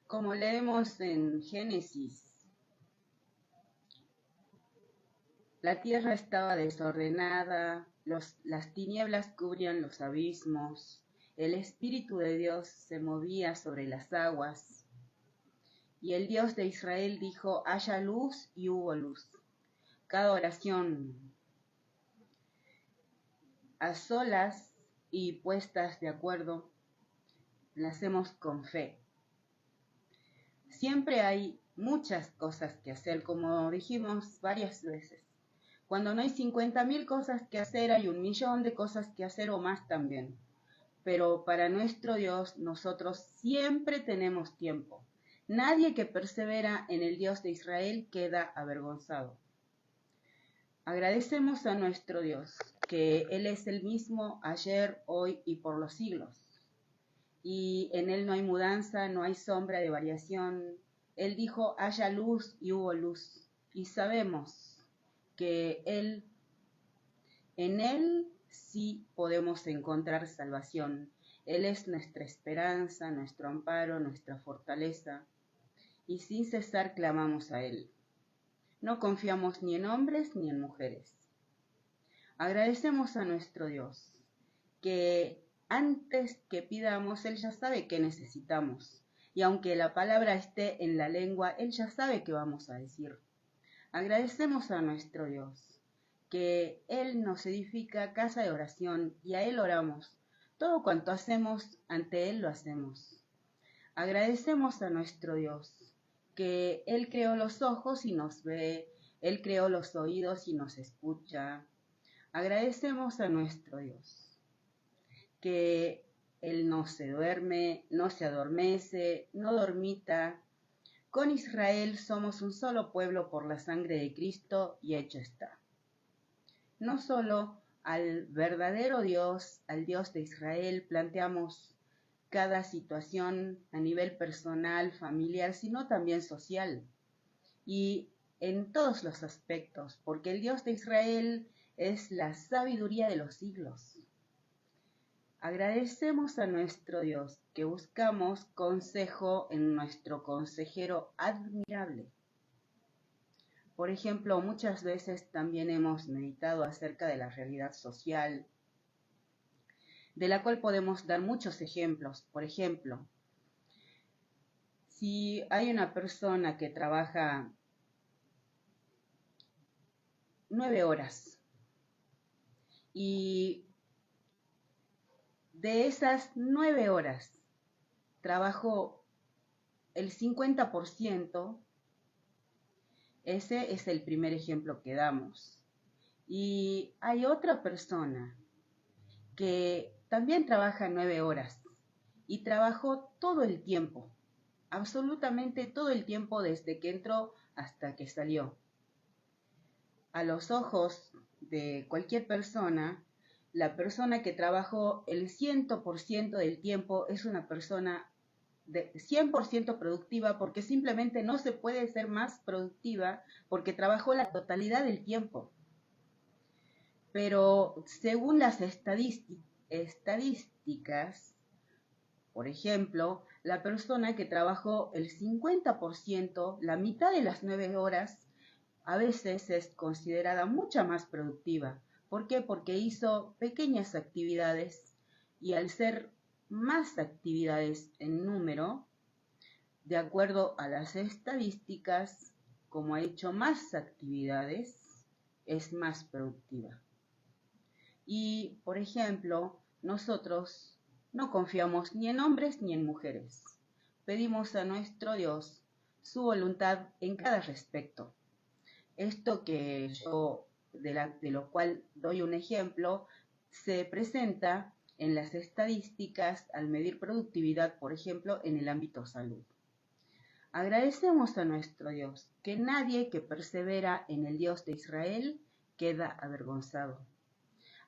Como leemos en Génesis, la tierra estaba desordenada, las tinieblas cubrían los abismos, el Espíritu de Dios se movía sobre las aguas, y el Dios de Israel dijo, haya luz, y hubo luz. Cada oración a solas y puestas de acuerdo, la hacemos con fe. Siempre hay muchas cosas que hacer, como dijimos varias veces. Cuando no hay 50.000 cosas que hacer, hay 1.000.000 de cosas que hacer o más también. Pero para nuestro Dios, nosotros siempre tenemos tiempo. Nadie que persevera en el Dios de Israel queda avergonzado. Agradecemos a nuestro Dios, que Él es el mismo ayer, hoy y por los siglos. Y en Él no hay mudanza, no hay sombra de variación. Él dijo, haya luz y hubo luz. Y sabemos que en Él sí podemos encontrar salvación. Él es nuestra esperanza, nuestro amparo, nuestra fortaleza. Y sin cesar clamamos a Él. No confiamos ni en hombres ni en mujeres. Agradecemos a nuestro Dios, que antes que pidamos, Él ya sabe qué necesitamos. Y aunque la palabra esté en la lengua, Él ya sabe qué vamos a decir. Agradecemos a nuestro Dios, que Él nos edifica casa de oración y a Él oramos. Todo cuanto hacemos, ante Él lo hacemos. Agradecemos a nuestro Dios, que Él creó los ojos y nos ve, Él creó los oídos y nos escucha. Agradecemos a nuestro Dios, que Él no se duerme, no se adormece, no dormita. Con Israel somos un solo pueblo por la sangre de Cristo y hecho está. No solo al verdadero Dios, al Dios de Israel, planteamos cada situación a nivel personal, familiar, sino también social. Y en todos los aspectos, porque el Dios de Israel es la sabiduría de los siglos. Agradecemos a nuestro Dios que buscamos consejo en nuestro consejero admirable. Por ejemplo, muchas veces también hemos meditado acerca de la realidad social, de la cual podemos dar muchos ejemplos. Por ejemplo, si hay una persona que trabaja 9 horas y de esas 9 horas trabajó el 50%, ese es el primer ejemplo que damos. Y hay otra persona que también trabaja 9 horas y trabajó todo el tiempo, absolutamente todo el tiempo desde que entró hasta que salió. A los ojos de cualquier persona, la persona que trabajó el 100% del tiempo es una persona de 100% productiva, porque simplemente no se puede ser más productiva porque trabajó la totalidad del tiempo. Pero según las estadísticas, por ejemplo, la persona que trabajó el 50%, la mitad de las 9 horas, a veces es considerada mucha más productiva. ¿Por qué? Porque hizo pequeñas actividades y al ser más actividades en número, de acuerdo a las estadísticas, como ha hecho más actividades, es más productiva. Y, por ejemplo, nosotros no confiamos ni en hombres ni en mujeres. Pedimos a nuestro Dios su voluntad en cada respecto. Esto que yo, de lo cual doy un ejemplo, se presenta en las estadísticas al medir productividad, por ejemplo, en el ámbito salud. Agradecemos a nuestro Dios que nadie que persevera en el Dios de Israel queda avergonzado.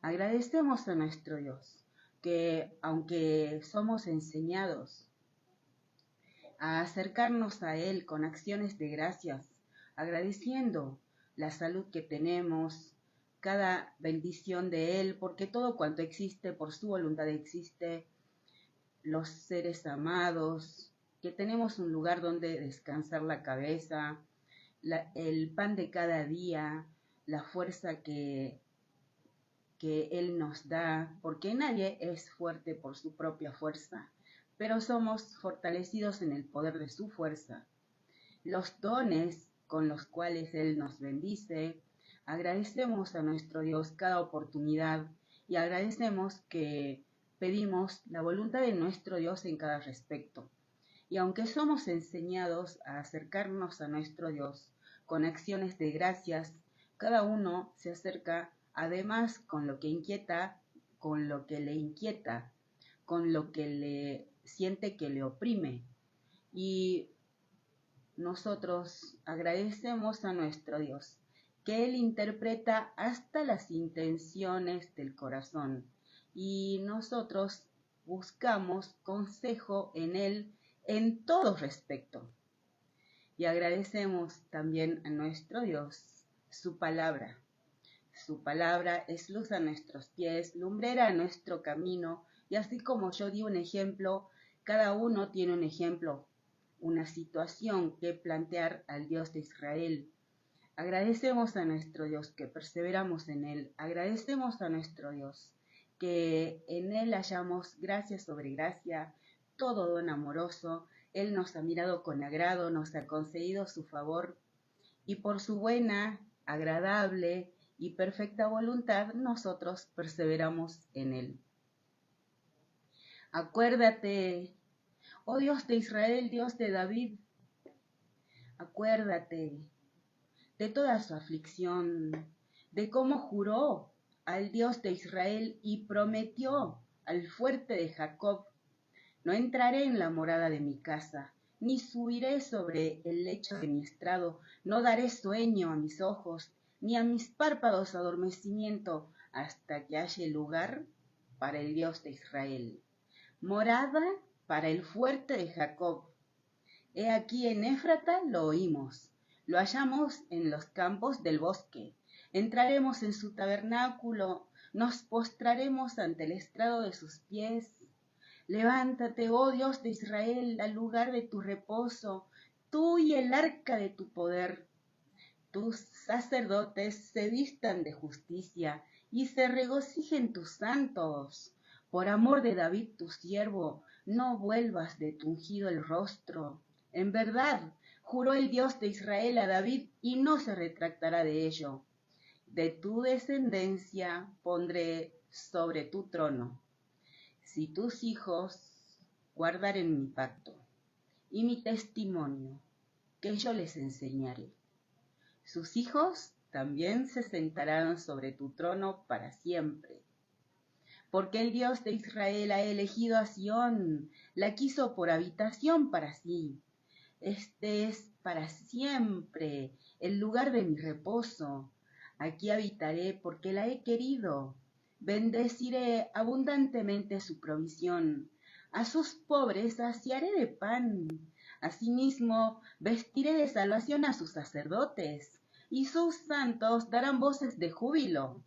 Agradecemos a nuestro Dios que, aunque somos enseñados a acercarnos a Él con acciones de gracias, agradeciendo la salud que tenemos, cada bendición de Él, porque todo cuanto existe por su voluntad existe, los seres amados, que tenemos un lugar donde descansar la cabeza, el pan de cada día, la fuerza que Él nos da, porque nadie es fuerte por su propia fuerza, pero somos fortalecidos en el poder de su fuerza. Los dones con los cuales Él nos bendice, agradecemos a nuestro Dios cada oportunidad y agradecemos que pedimos la voluntad de nuestro Dios en cada respecto. Y aunque somos enseñados a acercarnos a nuestro Dios con acciones de gracias, cada uno se acerca además con lo que inquieta, con lo que le inquieta, con lo que le siente que le oprime. Y nosotros agradecemos a nuestro Dios, que Él interpreta hasta las intenciones del corazón. Y nosotros buscamos consejo en Él en todo respecto. Y agradecemos también a nuestro Dios su palabra. Su palabra es luz a nuestros pies, lumbrera a nuestro camino, y así como yo di un ejemplo, cada uno tiene un ejemplo, una situación que plantear al Dios de Israel. Agradecemos a nuestro Dios que perseveramos en Él, agradecemos a nuestro Dios que en Él hallamos gracia sobre gracia, todo don amoroso. Él nos ha mirado con agrado, nos ha concedido su favor, y por su buena, agradable y perfecta voluntad nosotros perseveramos en Él. Acuérdate, oh Dios de Israel, Dios de David, acuérdate de toda su aflicción, de cómo juró al Dios de Israel y prometió al fuerte de Jacob: no entraré en la morada de mi casa, ni subiré sobre el lecho de mi estrado, no daré sueño a mis ojos, ni a mis párpados adormecimiento, hasta que haya lugar para el Dios de Israel, morada para el fuerte de Jacob. He aquí en Éfrata lo oímos, lo hallamos en los campos del bosque. Entraremos en su tabernáculo, nos postraremos ante el estrado de sus pies. Levántate, oh Dios de Israel, al lugar de tu reposo, tú y el arca de tu poder. Tus sacerdotes se vistan de justicia y se regocijen tus santos. Por amor de David tu siervo, no vuelvas de tu ungido el rostro. En verdad, juró el Dios de Israel a David y no se retractará de ello. De tu descendencia pondré sobre tu trono. Si tus hijos guardaren mi pacto y mi testimonio, que yo les enseñaré, sus hijos también se sentarán sobre tu trono para siempre. Porque el Dios de Israel ha elegido a Sión, la quiso por habitación para sí. Este es para siempre el lugar de mi reposo. Aquí habitaré porque la he querido. Bendeciré abundantemente su provisión. A sus pobres saciaré de pan. Asimismo, vestiré de salvación a sus sacerdotes, y sus santos darán voces de júbilo.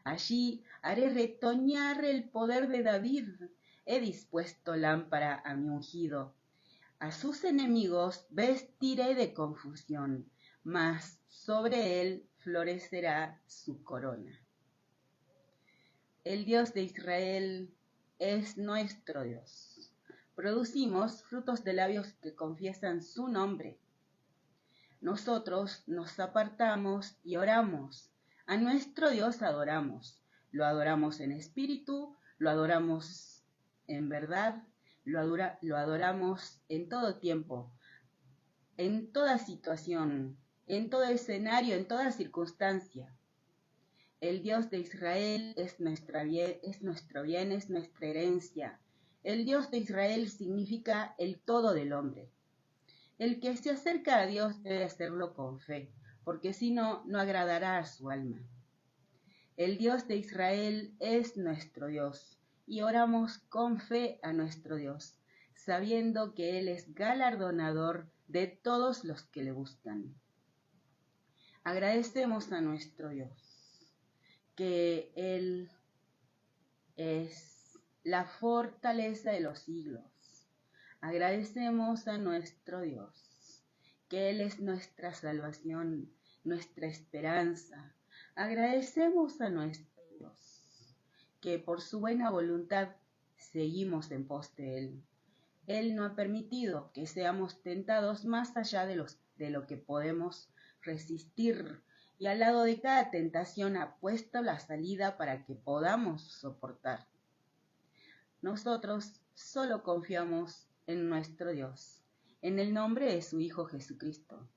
Allí haré retoñar el poder de David. He dispuesto lámpara a mi ungido. A sus enemigos vestiré de confusión, mas sobre él florecerá su corona. El Dios de Israel es nuestro Dios. Producimos frutos de labios que confiesan su nombre. Nosotros nos apartamos y oramos. A nuestro Dios adoramos. Lo adoramos en espíritu, lo adoramos en verdad, lo adoramos en todo tiempo, en toda situación, en todo escenario, en toda circunstancia. El Dios de Israel es nuestro bien, es nuestra herencia. El Dios de Israel significa el todo del hombre. El que se acerca a Dios debe hacerlo con fe, porque si no, no agradará a su alma. El Dios de Israel es nuestro Dios, y oramos con fe a nuestro Dios, sabiendo que Él es galardonador de todos los que le buscan. Agradecemos a nuestro Dios, que Él es la fortaleza de los siglos. Agradecemos a nuestro Dios, que Él es nuestra salvación, nuestra esperanza. Agradecemos a nuestro Dios, que por su buena voluntad seguimos en pos de Él. Él no ha permitido que seamos tentados más allá de lo que podemos resistir, y al lado de cada tentación ha puesto la salida para que podamos soportar. Nosotros solo confiamos en nuestro Dios, en el nombre de su Hijo Jesucristo,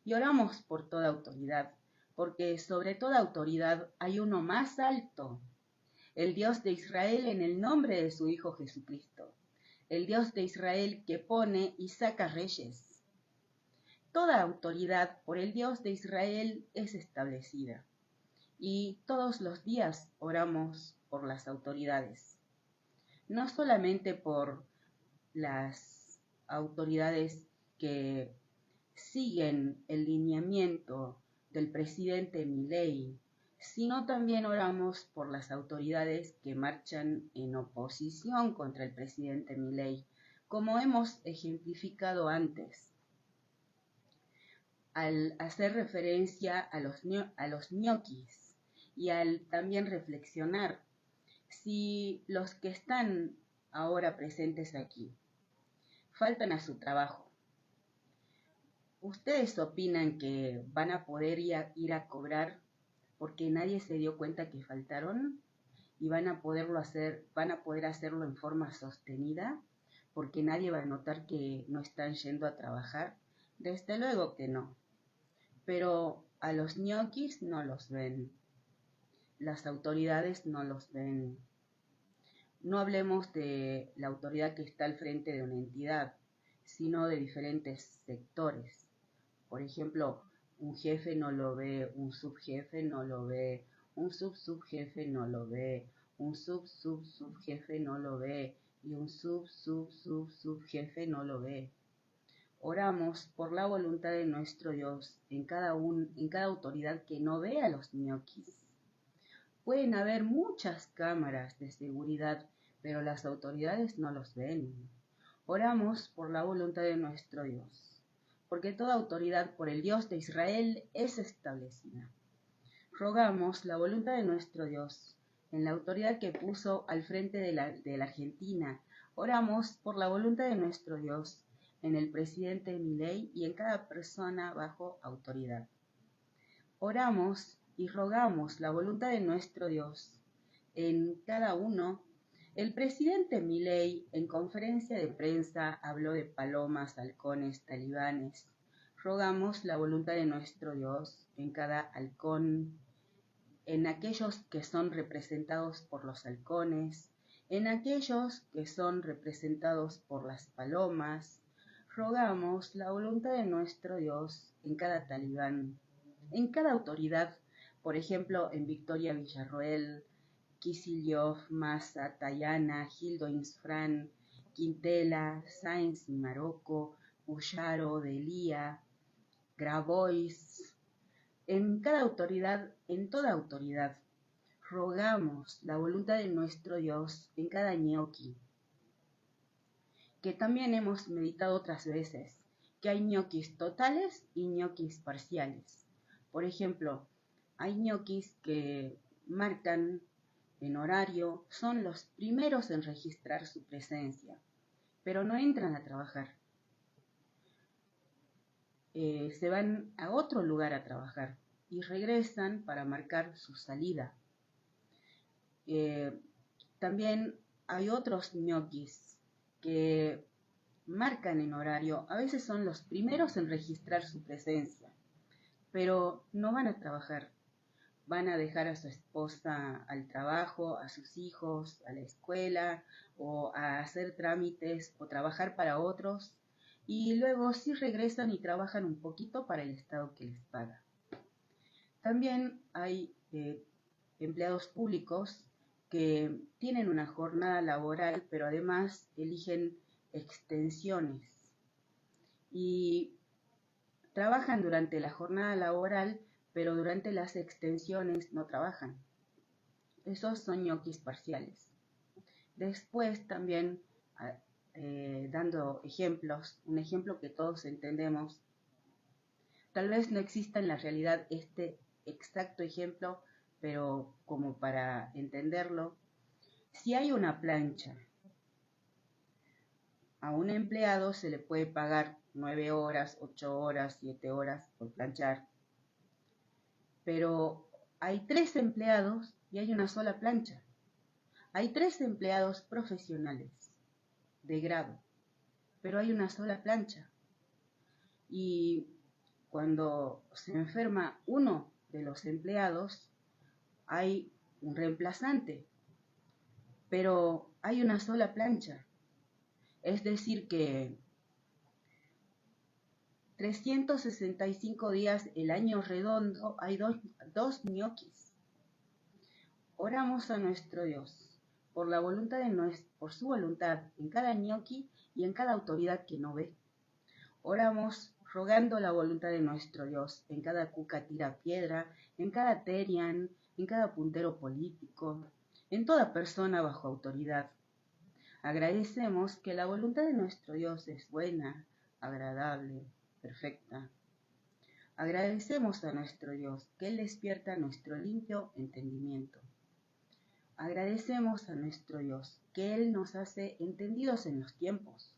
y oramos por toda autoridad, porque sobre toda autoridad hay uno más alto, el Dios de Israel, en el nombre de su Hijo Jesucristo, el Dios de Israel que pone y saca reyes. Toda autoridad por el Dios de Israel es establecida, y todos los días oramos por las autoridades, no solamente por las autoridades que siguen el lineamiento del presidente Milei, sino también oramos por las autoridades que marchan en oposición contra el presidente Milei, como hemos ejemplificado antes, al hacer referencia a los ñoquis y al también reflexionar si los que están ahora presentes aquí faltan a su trabajo. ¿Ustedes opinan que van a poder ir a cobrar porque nadie se dio cuenta que faltaron? ¿Y van a poder hacerlo en forma sostenida porque nadie va a notar que no están yendo a trabajar? Desde luego que no. Pero a los ñoquis no los ven. Las autoridades no los ven. No hablemos de la autoridad que está al frente de una entidad, sino de diferentes sectores. Por ejemplo, un jefe no lo ve, un subjefe no lo ve, un subjefe no lo ve, un subjefe no lo ve, y un subjefe no lo ve. Oramos por la voluntad de nuestro Dios en cada autoridad que no ve a los ñoquis. Pueden haber muchas cámaras de seguridad, pero las autoridades no los ven. Oramos por la voluntad de nuestro Dios, porque toda autoridad por el Dios de Israel es establecida. Rogamos la voluntad de nuestro Dios en la autoridad que puso al frente de la Argentina. Oramos por la voluntad de nuestro Dios en el presidente Milei y en cada persona bajo autoridad. Oramos y rogamos la voluntad de nuestro Dios en cada uno. El presidente Milei en conferencia de prensa habló de palomas, halcones, talibanes. Rogamos la voluntad de nuestro Dios en cada halcón, en aquellos que son representados por los halcones, en aquellos que son representados por las palomas. Rogamos la voluntad de nuestro Dios en cada talibán, en cada autoridad, por ejemplo, en Victoria Villarroel, Kicillof, Massa, Tayana, Gildo Insfrán, Quintela, Sáenz y Marocco, Bullaro, Delía, Grabois. En cada autoridad, en toda autoridad, rogamos la voluntad de nuestro Dios en cada ñoqui, que también hemos meditado otras veces, que hay ñoquis totales y ñoquis parciales. Por ejemplo, hay ñoquis que marcan en horario, son los primeros en registrar su presencia, pero no entran a trabajar. Se van a otro lugar a trabajar y regresan para marcar su salida. También hay otros ñoquis que marcan en horario, a veces son los primeros en registrar su presencia, pero no van a trabajar. Van a dejar a su esposa al trabajo, a sus hijos, a la escuela, o a hacer trámites o trabajar para otros, y luego sí regresan y trabajan un poquito para el Estado que les paga. También hay empleados públicos que tienen una jornada laboral, pero además eligen extensiones y trabajan durante la jornada laboral, pero durante las extensiones no trabajan. Esos son ñoquis parciales. Después también dando ejemplos, un ejemplo que todos entendemos. Tal vez no exista en la realidad este exacto ejemplo, pero como para entenderlo, si hay una plancha, a un empleado se le puede pagar 9 horas, 8 horas, 7 horas por planchar, pero hay 3 empleados y hay una sola plancha. Hay 3 empleados profesionales de grado, pero hay una sola plancha. Y cuando se enferma uno de los empleados, hay un reemplazante, pero hay una sola plancha. Es decir que 365 días el año redondo hay dos ñoquis. Oramos a nuestro Dios por la voluntad por su voluntad en cada ñoqui y en cada autoridad que no ve. Oramos rogando la voluntad de nuestro Dios en cada cuca tira piedra, en cada terian, en cada puntero político, en toda persona bajo autoridad. Agradecemos que la voluntad de nuestro Dios es buena, agradable, perfecta. Agradecemos a nuestro Dios que Él despierta nuestro limpio entendimiento. Agradecemos a nuestro Dios que Él nos hace entendidos en los tiempos.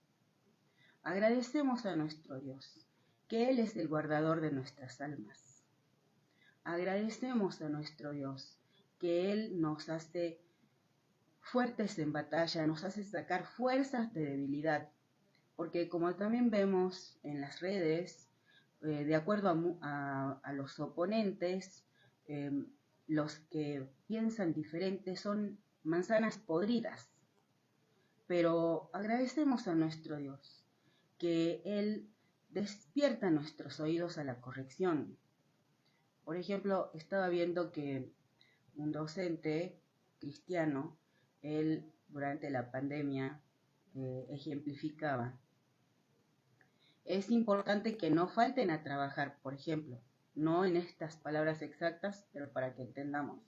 Agradecemos a nuestro Dios que Él es el guardador de nuestras almas. Agradecemos a nuestro Dios que Él nos hace fuertes en batalla, nos hace sacar fuerzas de debilidad, porque como también vemos en las redes, de acuerdo a los oponentes, los que piensan diferente son manzanas podridas, pero agradecemos a nuestro Dios que Él despierta nuestros oídos a la corrección. Por ejemplo, estaba viendo que un docente cristiano, él durante la pandemia ejemplificaba: es importante que no falten a trabajar, por ejemplo, no en estas palabras exactas, pero para que entendamos.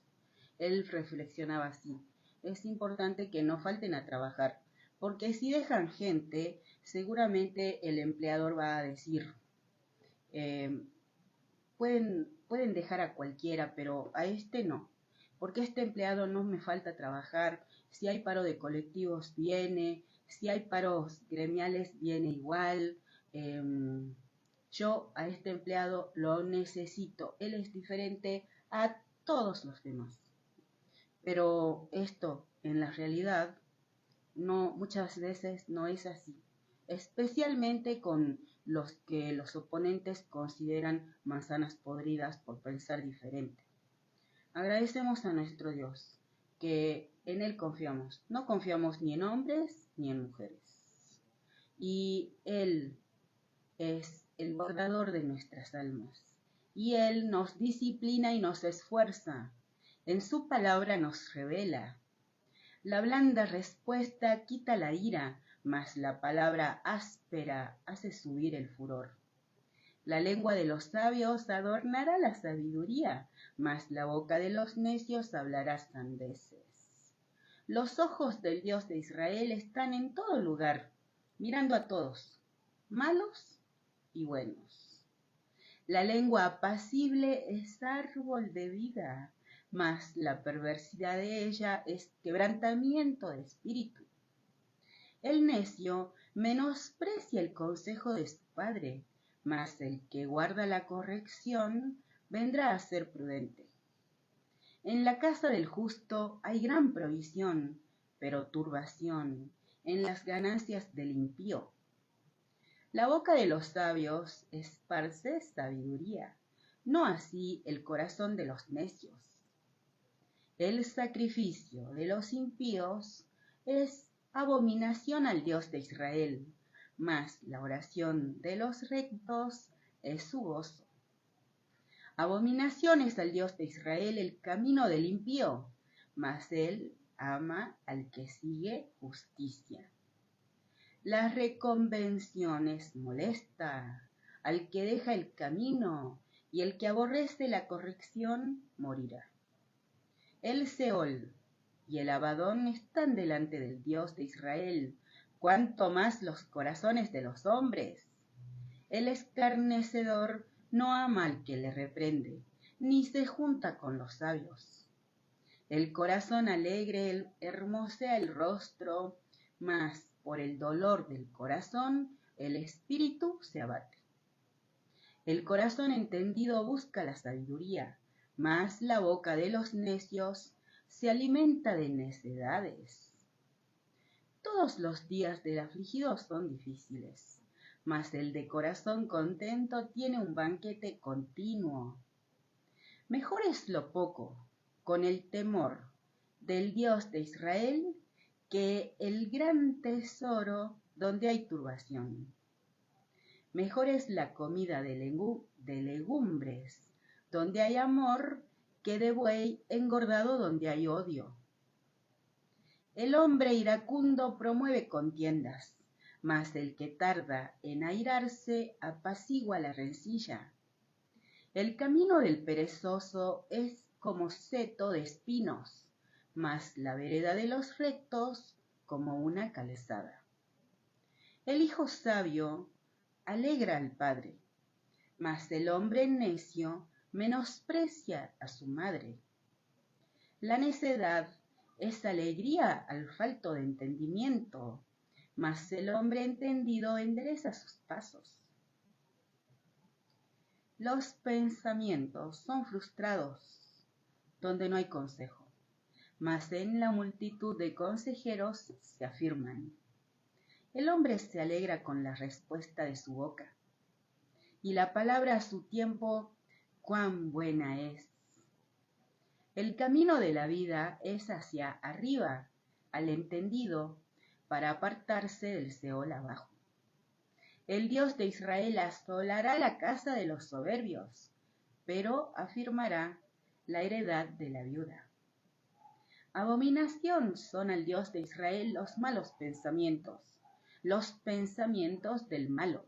Él reflexionaba así: es importante que no falten a trabajar, porque si dejan gente, seguramente el empleador va a decir, pueden dejar a cualquiera, pero a este no, porque este empleado no me falta trabajar, si hay paro de colectivos viene, si hay paros gremiales viene igual, yo a este empleado lo necesito, él es diferente a todos los demás. Pero esto en la realidad no, muchas veces no es así, especialmente con los que los oponentes consideran manzanas podridas por pensar diferente. Agradecemos a nuestro Dios que en Él confiamos, no confiamos ni en hombres ni en mujeres. Y Él es el guardador de nuestras almas. Y Él nos disciplina y nos esfuerza. En su palabra nos revela. La blanda respuesta quita la ira, mas la palabra áspera hace subir el furor. La lengua de los sabios adornará la sabiduría, mas la boca de los necios hablará sandeces. Los ojos del Dios de Israel están en todo lugar, mirando a todos, malos y buenos. La lengua apacible es árbol de vida, mas la perversidad de ella es quebrantamiento de espíritu. El necio menosprecia el consejo de su padre, mas el que guarda la corrección vendrá a ser prudente. En la casa del justo hay gran provisión, pero turbación en las ganancias del impío. La boca de los sabios esparce sabiduría, no así el corazón de los necios. El sacrificio de los impíos es abominación al Dios de Israel, mas la oración de los rectos es su gozo. Abominación es al Dios de Israel el camino del impío, mas él ama al que sigue justicia. La reconvención es molesta al que deja el camino, y el que aborrece la corrección morirá. El Seol y el Abadón están delante del Dios de Israel, cuánto más los corazones de los hombres. El escarnecedor no ama al que le reprende, ni se junta con los sabios. El corazón alegre hermosea el rostro, mas por el dolor del corazón el espíritu se abate. El corazón entendido busca la sabiduría, mas la boca de los necios se alimenta de necedades. Todos los días del afligido son difíciles, mas el de corazón contento tiene un banquete continuo. Mejor es lo poco, con el temor del Dios de Israel, que el gran tesoro donde hay turbación. Mejor es la comida de legumbres, donde hay amor, que de buey engordado donde hay odio. El hombre iracundo promueve contiendas, mas el que tarda en airarse apacigua la rencilla. El camino del perezoso es como seto de espinos, mas la vereda de los rectos como una calzada. El hijo sabio alegra al padre, mas el hombre necio menosprecia a su madre. La necedad es alegría al falto de entendimiento, mas el hombre entendido endereza sus pasos. Los pensamientos son frustrados donde no hay consejo, mas en la multitud de consejeros se afirman. El hombre se alegra con la respuesta de su boca, y la palabra a su tiempo, cuán buena es. El camino de la vida es hacia arriba, al entendido, para apartarse del Seol abajo. El Dios de Israel asolará la casa de los soberbios, pero afirmará la heredad de la viuda. Abominación son al Dios de Israel los malos pensamientos del malo.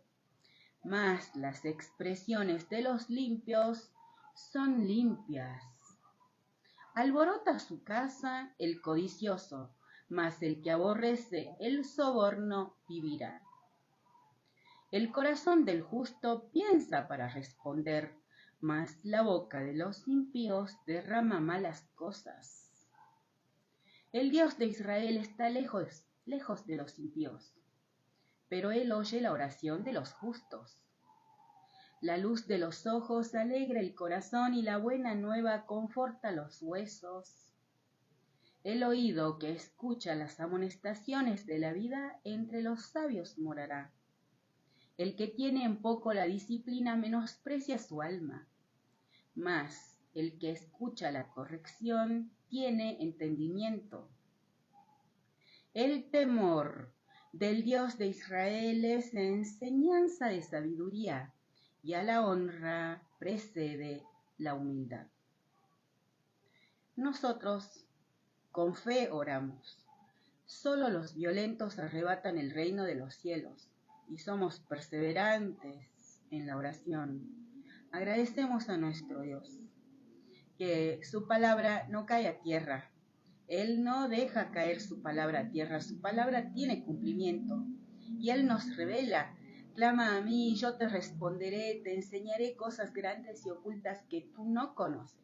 Mas las expresiones de los limpios son limpias. Alborota su casa el codicioso, mas el que aborrece el soborno vivirá. El corazón del justo piensa para responder, mas la boca de los impíos derrama malas cosas. El Dios de Israel está lejos de los impíos, pero él oye la oración de los justos. La luz de los ojos alegra el corazón y la buena nueva conforta los huesos. El oído que escucha las amonestaciones de la vida entre los sabios morará. El que tiene en poco la disciplina menosprecia su alma, mas el que escucha la corrección tiene entendimiento. El temor del Dios de Israel es enseñanza de sabiduría, y a la honra precede la humildad. Nosotros con fe oramos. Solo los violentos arrebatan el reino de los cielos, y somos perseverantes en la oración. Agradecemos a nuestro Dios que su palabra no cae a tierra. Él no deja caer su palabra a tierra, su palabra tiene cumplimiento. Y Él nos revela: clama a mí y yo te responderé, te enseñaré cosas grandes y ocultas que tú no conoces.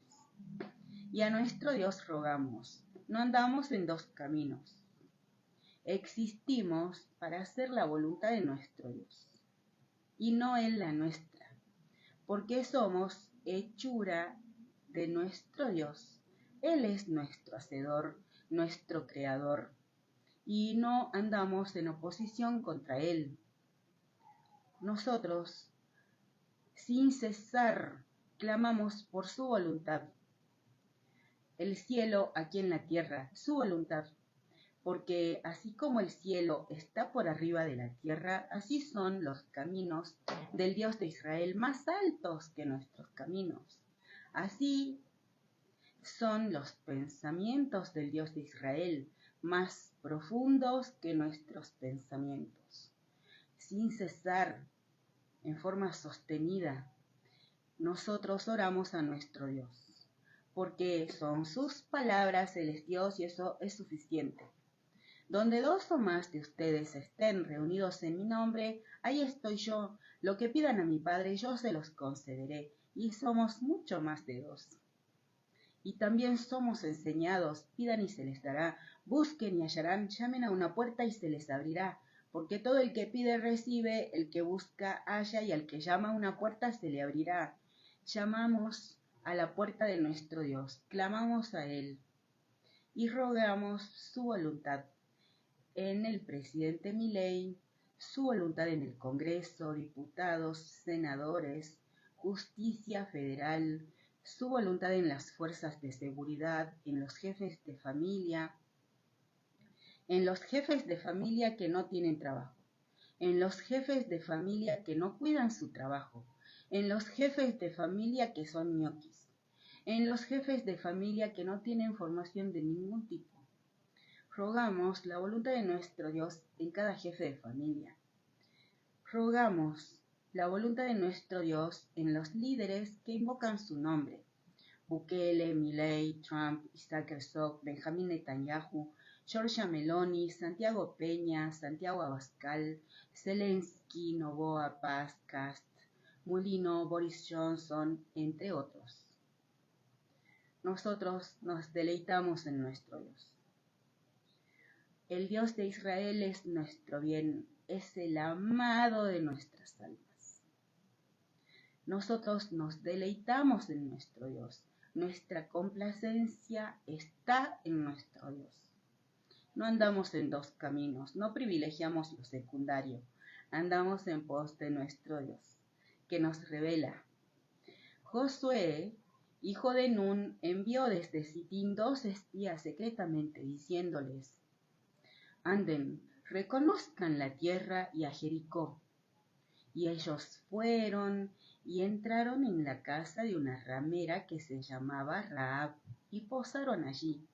Y a nuestro Dios rogamos, no andamos en dos caminos. Existimos para hacer la voluntad de nuestro Dios, y no en la nuestra, porque somos hechura de nuestro Dios. Él es nuestro hacedor, nuestro creador, y no andamos en oposición contra Él. Nosotros, sin cesar, clamamos por su voluntad. El cielo aquí en la tierra, su voluntad. Porque así como el cielo está por arriba de la tierra, así son los caminos del Dios de Israel más altos que nuestros caminos. Así son los pensamientos del Dios de Israel más profundos que nuestros pensamientos. Sin cesar, en forma sostenida, nosotros oramos a nuestro Dios, porque son sus palabras, Él es Dios y eso es suficiente. Donde dos o más de ustedes estén reunidos en mi nombre, ahí estoy yo. Lo que pidan a mi Padre yo se los concederé, y somos mucho más de dos. Y también somos enseñados, pidan y se les dará, busquen y hallarán, llamen a una puerta y se les abrirá, porque todo el que pide recibe, el que busca halla, y al que llama a una puerta se le abrirá. Llamamos a la puerta de nuestro Dios, clamamos a Él y rogamos su voluntad en el presidente Milei, su voluntad en el Congreso, diputados, senadores, justicia federal, su voluntad en las fuerzas de seguridad, en los jefes de familia, que no tienen trabajo, en los jefes de familia que no cuidan su trabajo, en los jefes de familia que son ñoquis, en los jefes de familia que no tienen formación de ningún tipo. Rogamos la voluntad de nuestro Dios en cada jefe de familia. Rogamos la voluntad de nuestro Dios en los líderes que invocan su nombre. Bukele, Milei, Trump, Isaac Herzog, Benjamín Netanyahu, Giorgia Meloni, Santiago Peña, Santiago Abascal, Zelensky, Noboa, Paz, Kast, Mulino, Boris Johnson, entre otros. Nosotros nos deleitamos en nuestro Dios. El Dios de Israel es nuestro bien, es el amado de nuestras almas. Nosotros nos deleitamos en nuestro Dios. Nuestra complacencia está en nuestro Dios. No andamos en dos caminos, no privilegiamos lo secundario. Andamos en pos de nuestro Dios, que nos revela. Josué, hijo de Nun, envió desde Sitín 2 espías secretamente, diciéndoles: anden, reconozcan la tierra y a Jericó. Y ellos fueron y entraron en la casa de una ramera que se llamaba Rahab, y posaron allí.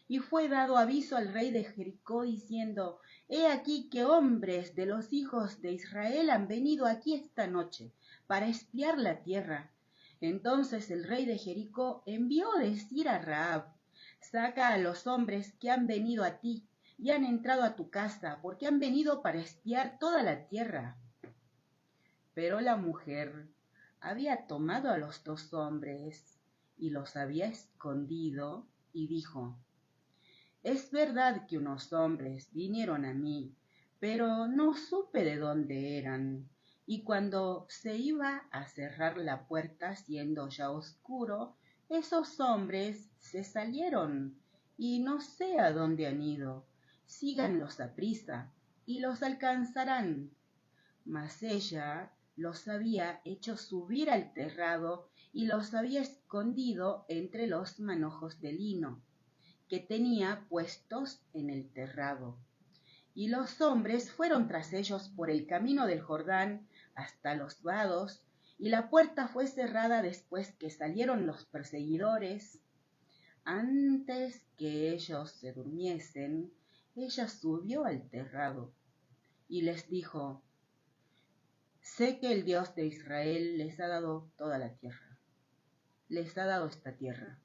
Y fue dado aviso al rey de Jericó, diciendo: he aquí que hombres de los hijos de Israel han venido aquí esta noche para espiar la tierra. Entonces el rey de Jericó envió decir a Rahab: saca a los hombres que han venido a ti y han entrado a tu casa, porque han venido para espiar toda la tierra. Pero la mujer había tomado a los 2 hombres y los había escondido, y dijo: es verdad que unos hombres vinieron a mí, pero no supe de dónde eran. Y cuando se iba a cerrar la puerta, siendo ya oscuro, esos hombres se salieron, y no sé a dónde han ido. Síganlos aprisa, y los alcanzarán. Mas ella los había hecho subir al terrado y los había escondido entre los manojos de lino que tenía puestos en el terrado. Y los hombres fueron tras ellos por el camino del Jordán hasta los vados, y la puerta fue cerrada después que salieron los perseguidores. Antes que ellos se durmiesen, ella subió al terrado y les dijo: sé que el Dios de Israel les ha dado toda la tierra, les ha dado esta tierra,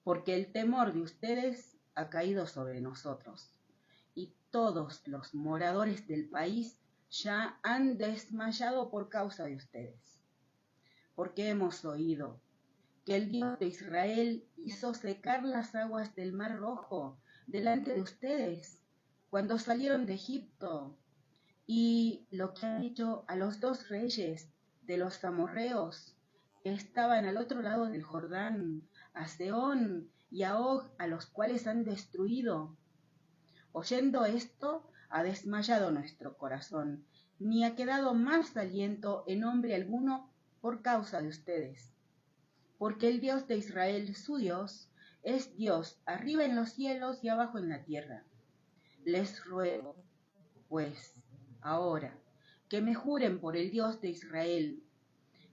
porque el temor de ustedes ha caído sobre nosotros, y todos los moradores del país ya han desmayado por causa de ustedes, porque hemos oído que el Dios de Israel hizo secar las aguas del Mar Rojo delante de ustedes cuando salieron de Egipto, y lo que han hecho a los 2 reyes de los amorreos que estaban al otro lado del Jordán, a Sehón y a Og, a los cuales han destruido. Oyendo esto, ha desmayado nuestro corazón, ni ha quedado más aliento en hombre alguno por causa de ustedes. Porque el Dios de Israel, su Dios, es Dios arriba en los cielos y abajo en la tierra. Les ruego, pues, ahora, que me juren por el Dios de Israel,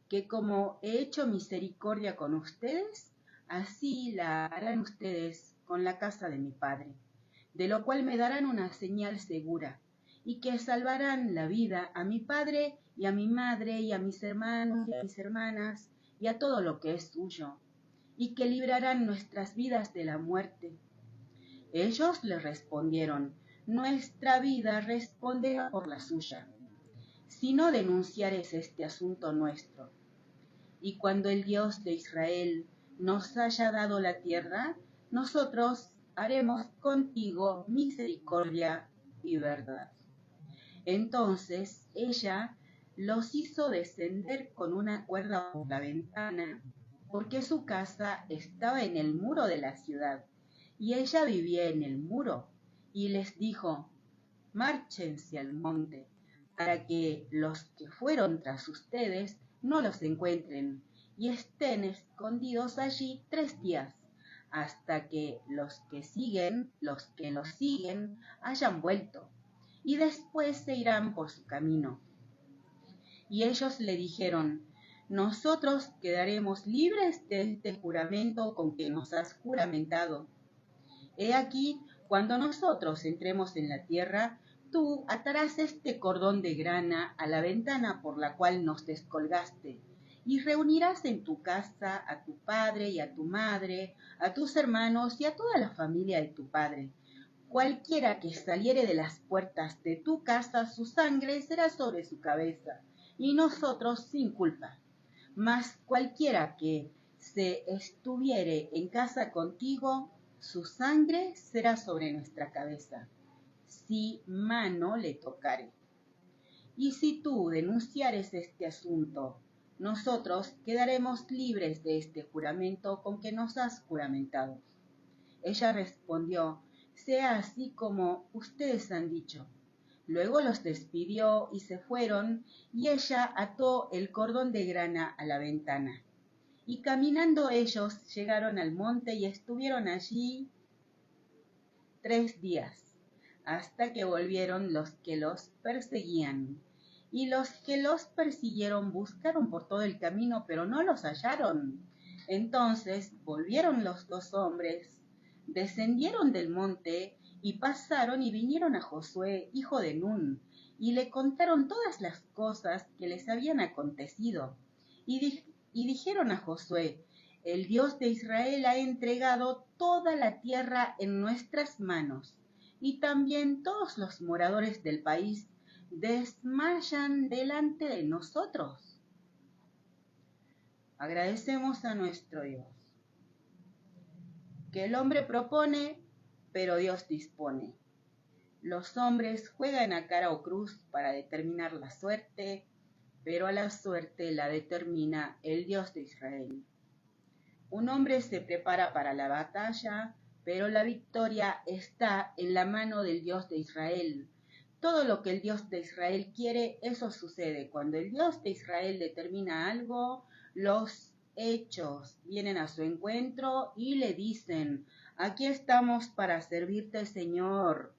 que como he hecho misericordia con ustedes, así la harán ustedes con la casa de mi padre, de lo cual me darán una señal segura, y que salvarán la vida a mi padre y a mi madre y a mis hermanos y a mis hermanas y a todo lo que es suyo, y que librarán nuestras vidas de la muerte. Ellos le respondieron: nuestra vida responderá por la suya, si no denunciares este asunto nuestro. Y cuando el Dios de Israel nos haya dado la tierra, nosotros haremos contigo misericordia y verdad. Entonces ella los hizo descender con una cuerda por la ventana, porque su casa estaba en el muro de la ciudad, y ella vivía en el muro, y les dijo: márchense al monte, para que los que fueron tras ustedes no los encuentren, y estén escondidos allí 3 días, hasta que los que los siguen, hayan vuelto, y después se irán por su camino. Y ellos le dijeron: nosotros quedaremos libres de este juramento con que nos has juramentado. He aquí, cuando nosotros entremos en la tierra, tú atarás este cordón de grana a la ventana por la cual nos descolgaste, y reunirás en tu casa a tu padre y a tu madre, a tus hermanos y a toda la familia de tu padre. Cualquiera que saliere de las puertas de tu casa, su sangre será sobre su cabeza, y nosotros sin culpa. Mas cualquiera que se estuviere en casa contigo, su sangre será sobre nuestra cabeza, si mano le tocare. Y si tú denunciares este asunto, nosotros quedaremos libres de este juramento con que nos has juramentado. Ella respondió: sea así como ustedes han dicho. Luego los despidió y se fueron, y ella ató el cordón de grana a la ventana. Y caminando ellos llegaron al monte y estuvieron allí 3 días, hasta que volvieron los que los perseguían. Y los que los persiguieron buscaron por todo el camino, pero no los hallaron. Entonces volvieron los 2 hombres, descendieron del monte y pasaron y vinieron a Josué, hijo de Nun, y le contaron todas las cosas que les habían acontecido. Y dijeron a Josué: el Dios de Israel ha entregado toda la tierra en nuestras manos, y también todos los moradores del país desmayan delante de nosotros. Agradecemos a nuestro Dios. Que el hombre propone, pero Dios dispone. Los hombres juegan a cara o cruz para determinar la suerte, pero a la suerte la determina el Dios de Israel. Un hombre se prepara para la batalla, pero la victoria está en la mano del Dios de Israel. Todo lo que el Dios de Israel quiere, eso sucede. Cuando el Dios de Israel determina algo, los hechos vienen a su encuentro y le dicen: aquí estamos para servirte, Señor.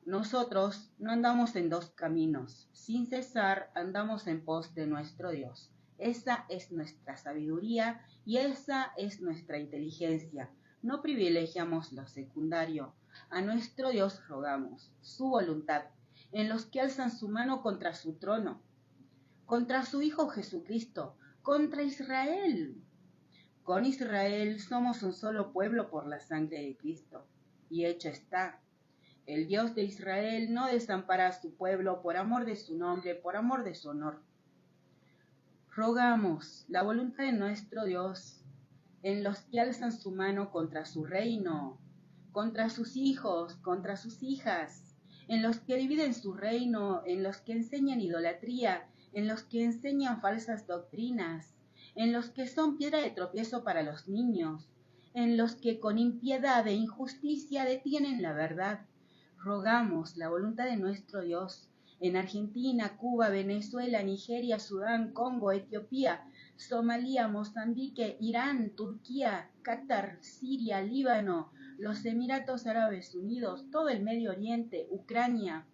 Nosotros no andamos en 2 caminos, sin cesar andamos en pos de nuestro Dios. Esa es nuestra sabiduría y esa es nuestra inteligencia. No privilegiamos lo secundario. A nuestro Dios rogamos su voluntad en los que alzan su mano contra su trono, contra su Hijo Jesucristo, contra Israel. Con Israel somos un solo pueblo por la sangre de Cristo. Y hecho está. El Dios de Israel no desampara a su pueblo por amor de su nombre, por amor de su honor. Rogamos la voluntad de nuestro Dios en los que alzan su mano contra su reino, contra sus hijos, contra sus hijas, en los que dividen su reino, en los que enseñan idolatría, en los que enseñan falsas doctrinas, en los que son piedra de tropiezo para los niños, en los que con impiedad e injusticia detienen la verdad. Rogamos la voluntad de nuestro Dios en Argentina, Cuba, Venezuela, Nigeria, Sudán, Congo, Etiopía, Somalia, Mozambique, Irán, Turquía, Qatar, Siria, Líbano, los Emiratos Árabes Unidos, todo el Medio Oriente, Ucrania,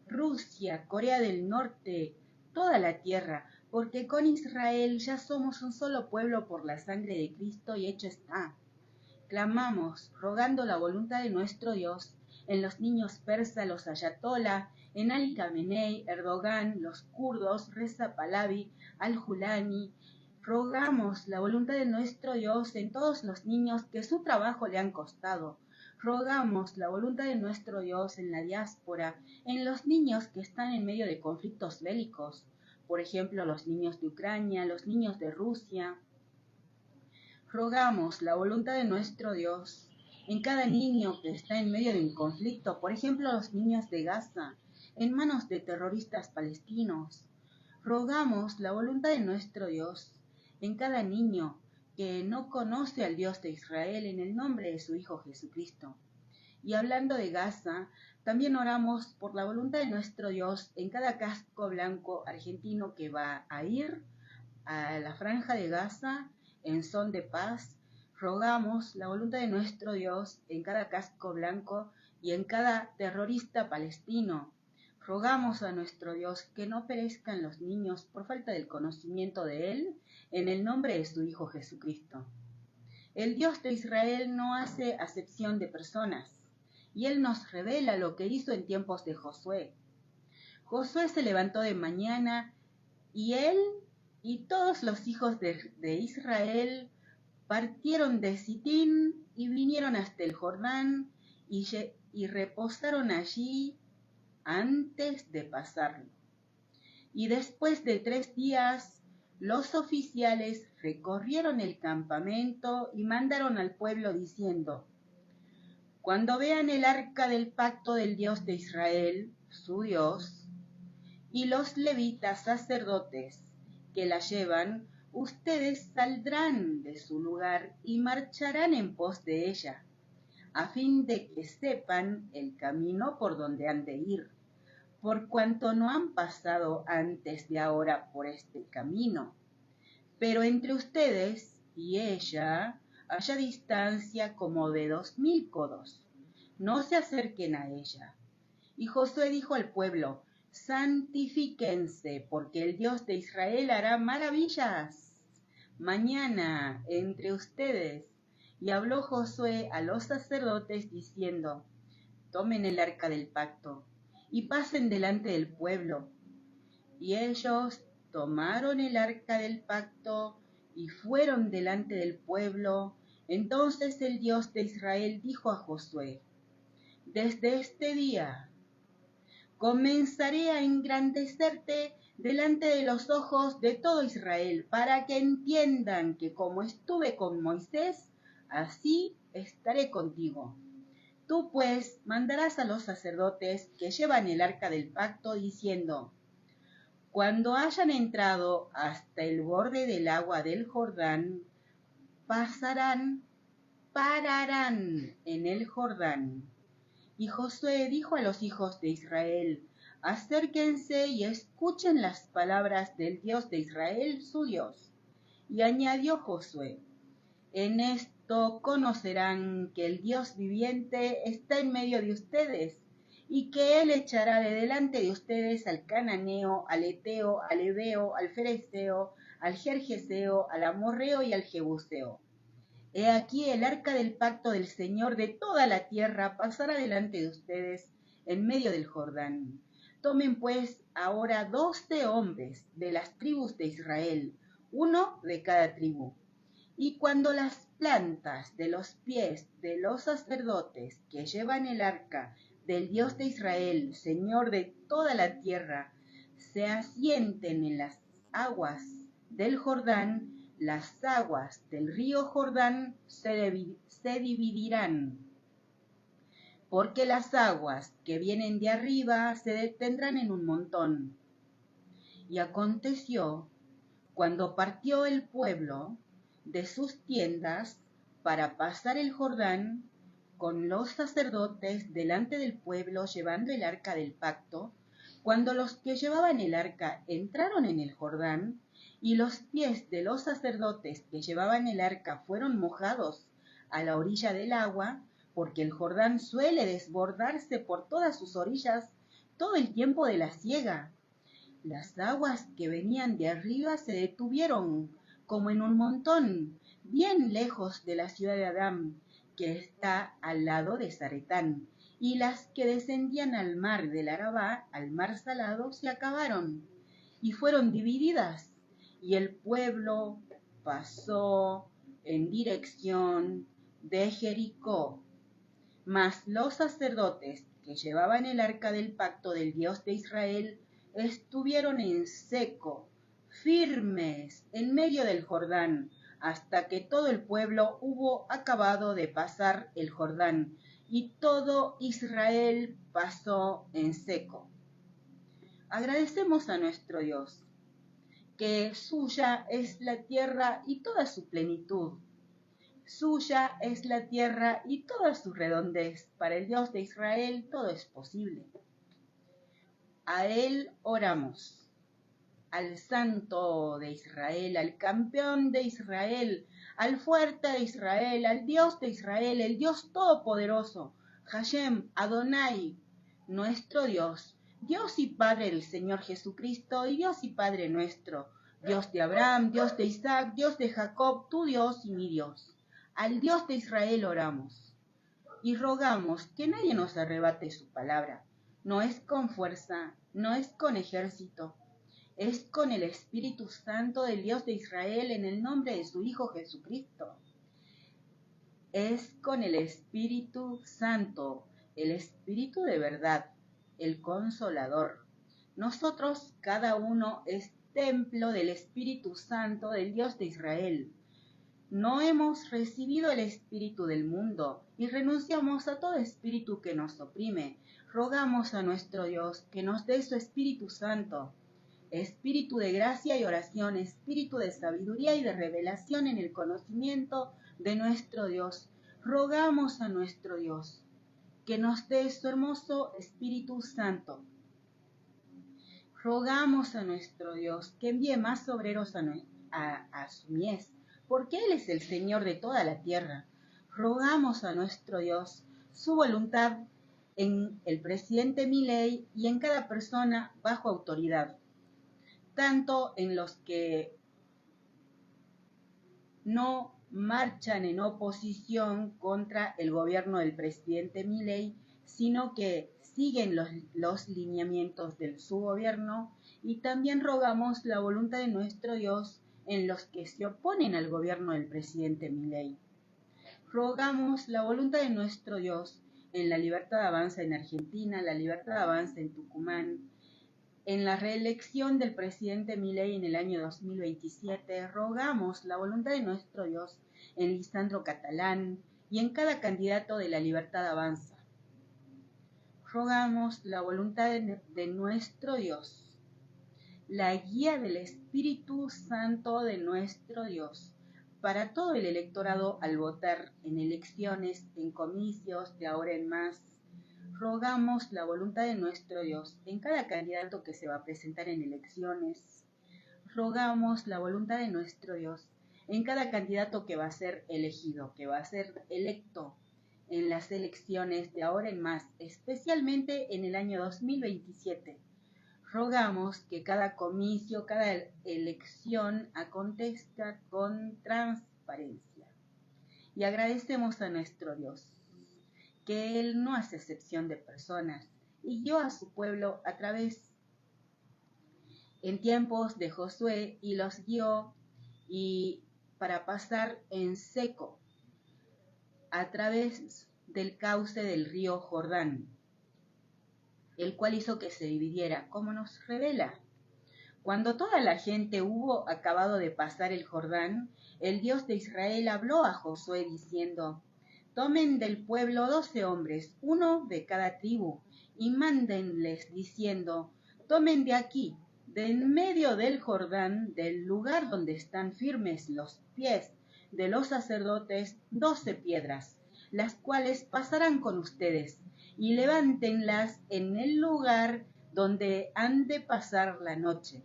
Rusia, Corea del Norte, toda la tierra, porque con Israel ya somos un solo pueblo por la sangre de Cristo y hecho está. Clamamos, rogando la voluntad de nuestro Dios, en los niños persas, los ayatolá, en Ali Khamenei, Erdogan, los kurdos, Reza Pahlavi, Al-Julani. Rogamos la voluntad de nuestro Dios en todos los niños que su trabajo le han costado. Rogamos la voluntad de nuestro Dios en la diáspora, en los niños que están en medio de conflictos bélicos, por ejemplo, los niños de Ucrania, los niños de Rusia. Rogamos la voluntad de nuestro Dios en cada niño que está en medio de un conflicto, por ejemplo, los niños de Gaza, en manos de terroristas palestinos. Rogamos la voluntad de nuestro Dios en cada niño que no conoce al Dios de Israel, en el nombre de su Hijo Jesucristo. Y hablando de Gaza, también oramos por la voluntad de nuestro Dios en cada casco blanco argentino que va a ir a la franja de Gaza en son de paz. Rogamos la voluntad de nuestro Dios en cada casco blanco y en cada terrorista palestino. Rogamos a nuestro Dios que no perezcan los niños por falta del conocimiento de Él, en el nombre de su Hijo Jesucristo. El Dios de Israel no hace acepción de personas, y Él nos revela lo que hizo en tiempos de Josué. Josué se levantó de mañana, y él y todos los hijos de Israel partieron de Sitín y vinieron hasta el Jordán y reposaron allí antes de pasarlo. Y después de 3 días, los oficiales recorrieron el campamento y mandaron al pueblo diciendo: cuando vean el arca del pacto del Dios de Israel, su Dios, y los levitas sacerdotes que la llevan, ustedes saldrán de su lugar y marcharán en pos de ella, a fin de que sepan el camino por donde han de ir, por cuanto no han pasado antes de ahora por este camino. Pero entre ustedes y ella haya distancia como de 2000 codos. No se acerquen a ella. Y Josué dijo al pueblo: santifíquense, porque el Dios de Israel hará maravillas mañana entre ustedes. Y habló Josué a los sacerdotes diciendo: tomen el arca del pacto y pasen delante del pueblo. Y ellos tomaron el arca del pacto y fueron delante del pueblo. Entonces el Dios de Israel dijo a Josué: desde este día comenzaré a engrandecerte delante de los ojos de todo Israel, para que entiendan que como estuve con Moisés, así estaré contigo. Tú pues mandarás a los sacerdotes que llevan el arca del pacto, diciendo: cuando hayan entrado hasta el borde del agua del Jordán, pararán en el Jordán. Y Josué dijo a los hijos de Israel: acérquense y escuchen las palabras del Dios de Israel, su Dios. Y añadió Josué: en esto conocerán que el Dios viviente está en medio de ustedes, y que Él echará de delante de ustedes al cananeo, al eteo, al heveo, al fereceo, al gergeseo, al amorreo y al jebuseo. He aquí el arca del pacto del Señor de toda la tierra pasará delante de ustedes en medio del Jordán. Tomen pues ahora 12 hombres de las tribus de Israel, uno de cada tribu. Y cuando las plantas de los pies de los sacerdotes que llevan el arca del Dios de Israel, Señor de toda la tierra, se asienten en las aguas del Jordán, las aguas del río Jordán se dividirán, porque las aguas que vienen de arriba se detendrán en un montón. Y aconteció, cuando partió el pueblo de sus tiendas para pasar el Jordán, con los sacerdotes delante del pueblo llevando el arca del pacto, cuando los que llevaban el arca entraron en el Jordán, y los pies de los sacerdotes que llevaban el arca fueron mojados a la orilla del agua, porque el Jordán suele desbordarse por todas sus orillas todo el tiempo de la siega. Las aguas que venían de arriba se detuvieron como en un montón, bien lejos de la ciudad de Adán, que está al lado de Zaretán, y las que descendían al mar del Arabá, al mar salado, se acabaron y fueron divididas, y el pueblo pasó en dirección de Jericó. Mas los sacerdotes que llevaban el arca del pacto del Dios de Israel estuvieron en seco, firmes, en medio del Jordán, hasta que todo el pueblo hubo acabado de pasar el Jordán, y todo Israel pasó en seco. Agradecemos a nuestro Dios, que suya es la tierra y toda su plenitud. Suya es la tierra y toda su redondez. Para el Dios de Israel todo es posible. A Él oramos, al Santo de Israel, al Campeón de Israel, al Fuerte de Israel, al Dios de Israel, el Dios Todopoderoso, Hashem, Adonai, nuestro Dios, Dios y Padre del Señor Jesucristo y Dios y Padre nuestro, Dios de Abraham, Dios de Isaac, Dios de Jacob, tu Dios y mi Dios. Al Dios de Israel oramos y rogamos que nadie nos arrebate su palabra. No es con fuerza, no es con ejército, es con el Espíritu Santo del Dios de Israel en el nombre de su Hijo Jesucristo. Es con el Espíritu Santo, el Espíritu de verdad, el Consolador. Nosotros, cada uno, es templo del Espíritu Santo del Dios de Israel. No hemos recibido el espíritu del mundo y renunciamos a todo espíritu que nos oprime. Rogamos a nuestro Dios que nos dé su Espíritu Santo, espíritu de gracia y oración, espíritu de sabiduría y de revelación en el conocimiento de nuestro Dios. Rogamos a nuestro Dios que nos dé su hermoso Espíritu Santo. Rogamos a nuestro Dios que envíe más obreros a su mies, porque Él es el Señor de toda la tierra. Rogamos a nuestro Dios su voluntad en el presidente Milei y en cada persona bajo autoridad, tanto en los que no marchan en oposición contra el gobierno del presidente Milei, sino que siguen los lineamientos de su gobierno, y también rogamos la voluntad de nuestro Dios en los que se oponen al gobierno del presidente Milei. Rogamos la voluntad de nuestro Dios en la Libertad Avanza en Argentina, la Libertad Avanza en Tucumán, en la reelección del presidente Milei en el año 2027, rogamos la voluntad de nuestro Dios en Lisandro Catalán y en cada candidato de la Libertad Avanza. Rogamos la voluntad de nuestro Dios, la guía del Espíritu Santo de nuestro Dios, para todo el electorado al votar en elecciones, en comicios, de ahora en más. Rogamos la voluntad de nuestro Dios en cada candidato que se va a presentar en elecciones. Rogamos la voluntad de nuestro Dios en cada candidato que va a ser elegido, que va a ser electo en las elecciones de ahora en más, especialmente en el año 2027. Rogamos que cada comicio, cada elección acontezca con transparencia. Y agradecemos a nuestro Dios, que Él no hace excepción de personas y guió a su pueblo a través en tiempos de Josué y los guió y para pasar en seco a través del cauce del río Jordán, el cual hizo que se dividiera, como nos revela. Cuando toda la gente hubo acabado de pasar el Jordán, el Dios de Israel habló a Josué diciendo: tomen del pueblo 12 hombres, uno de cada tribu, y mándenles diciendo: tomen de aquí, de en medio del Jordán, del lugar donde están firmes los pies de los sacerdotes, 12 piedras, las cuales pasarán con ustedes, y levántenlas en el lugar donde han de pasar la noche.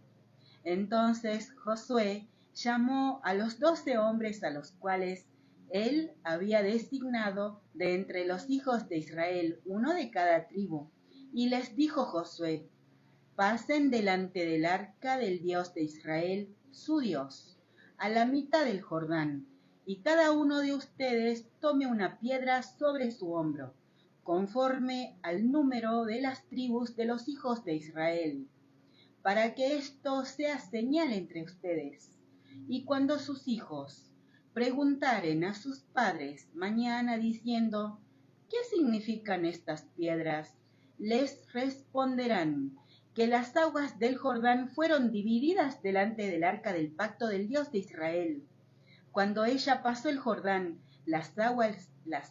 Entonces Josué llamó a los 12 hombres a los cuales él había designado de entre los hijos de Israel, uno de cada tribu, y les dijo Josué: pasen delante del arca del Dios de Israel, su Dios, a la mitad del Jordán, y cada uno de ustedes tome una piedra sobre su hombro, conforme al número de las tribus de los hijos de Israel, para que esto sea señal entre ustedes. Y cuando sus hijos preguntaren a sus padres mañana diciendo: ¿qué significan estas piedras? Les responderán que las aguas del Jordán fueron divididas delante del arca del pacto del Dios de Israel. Cuando ella pasó el Jordán, las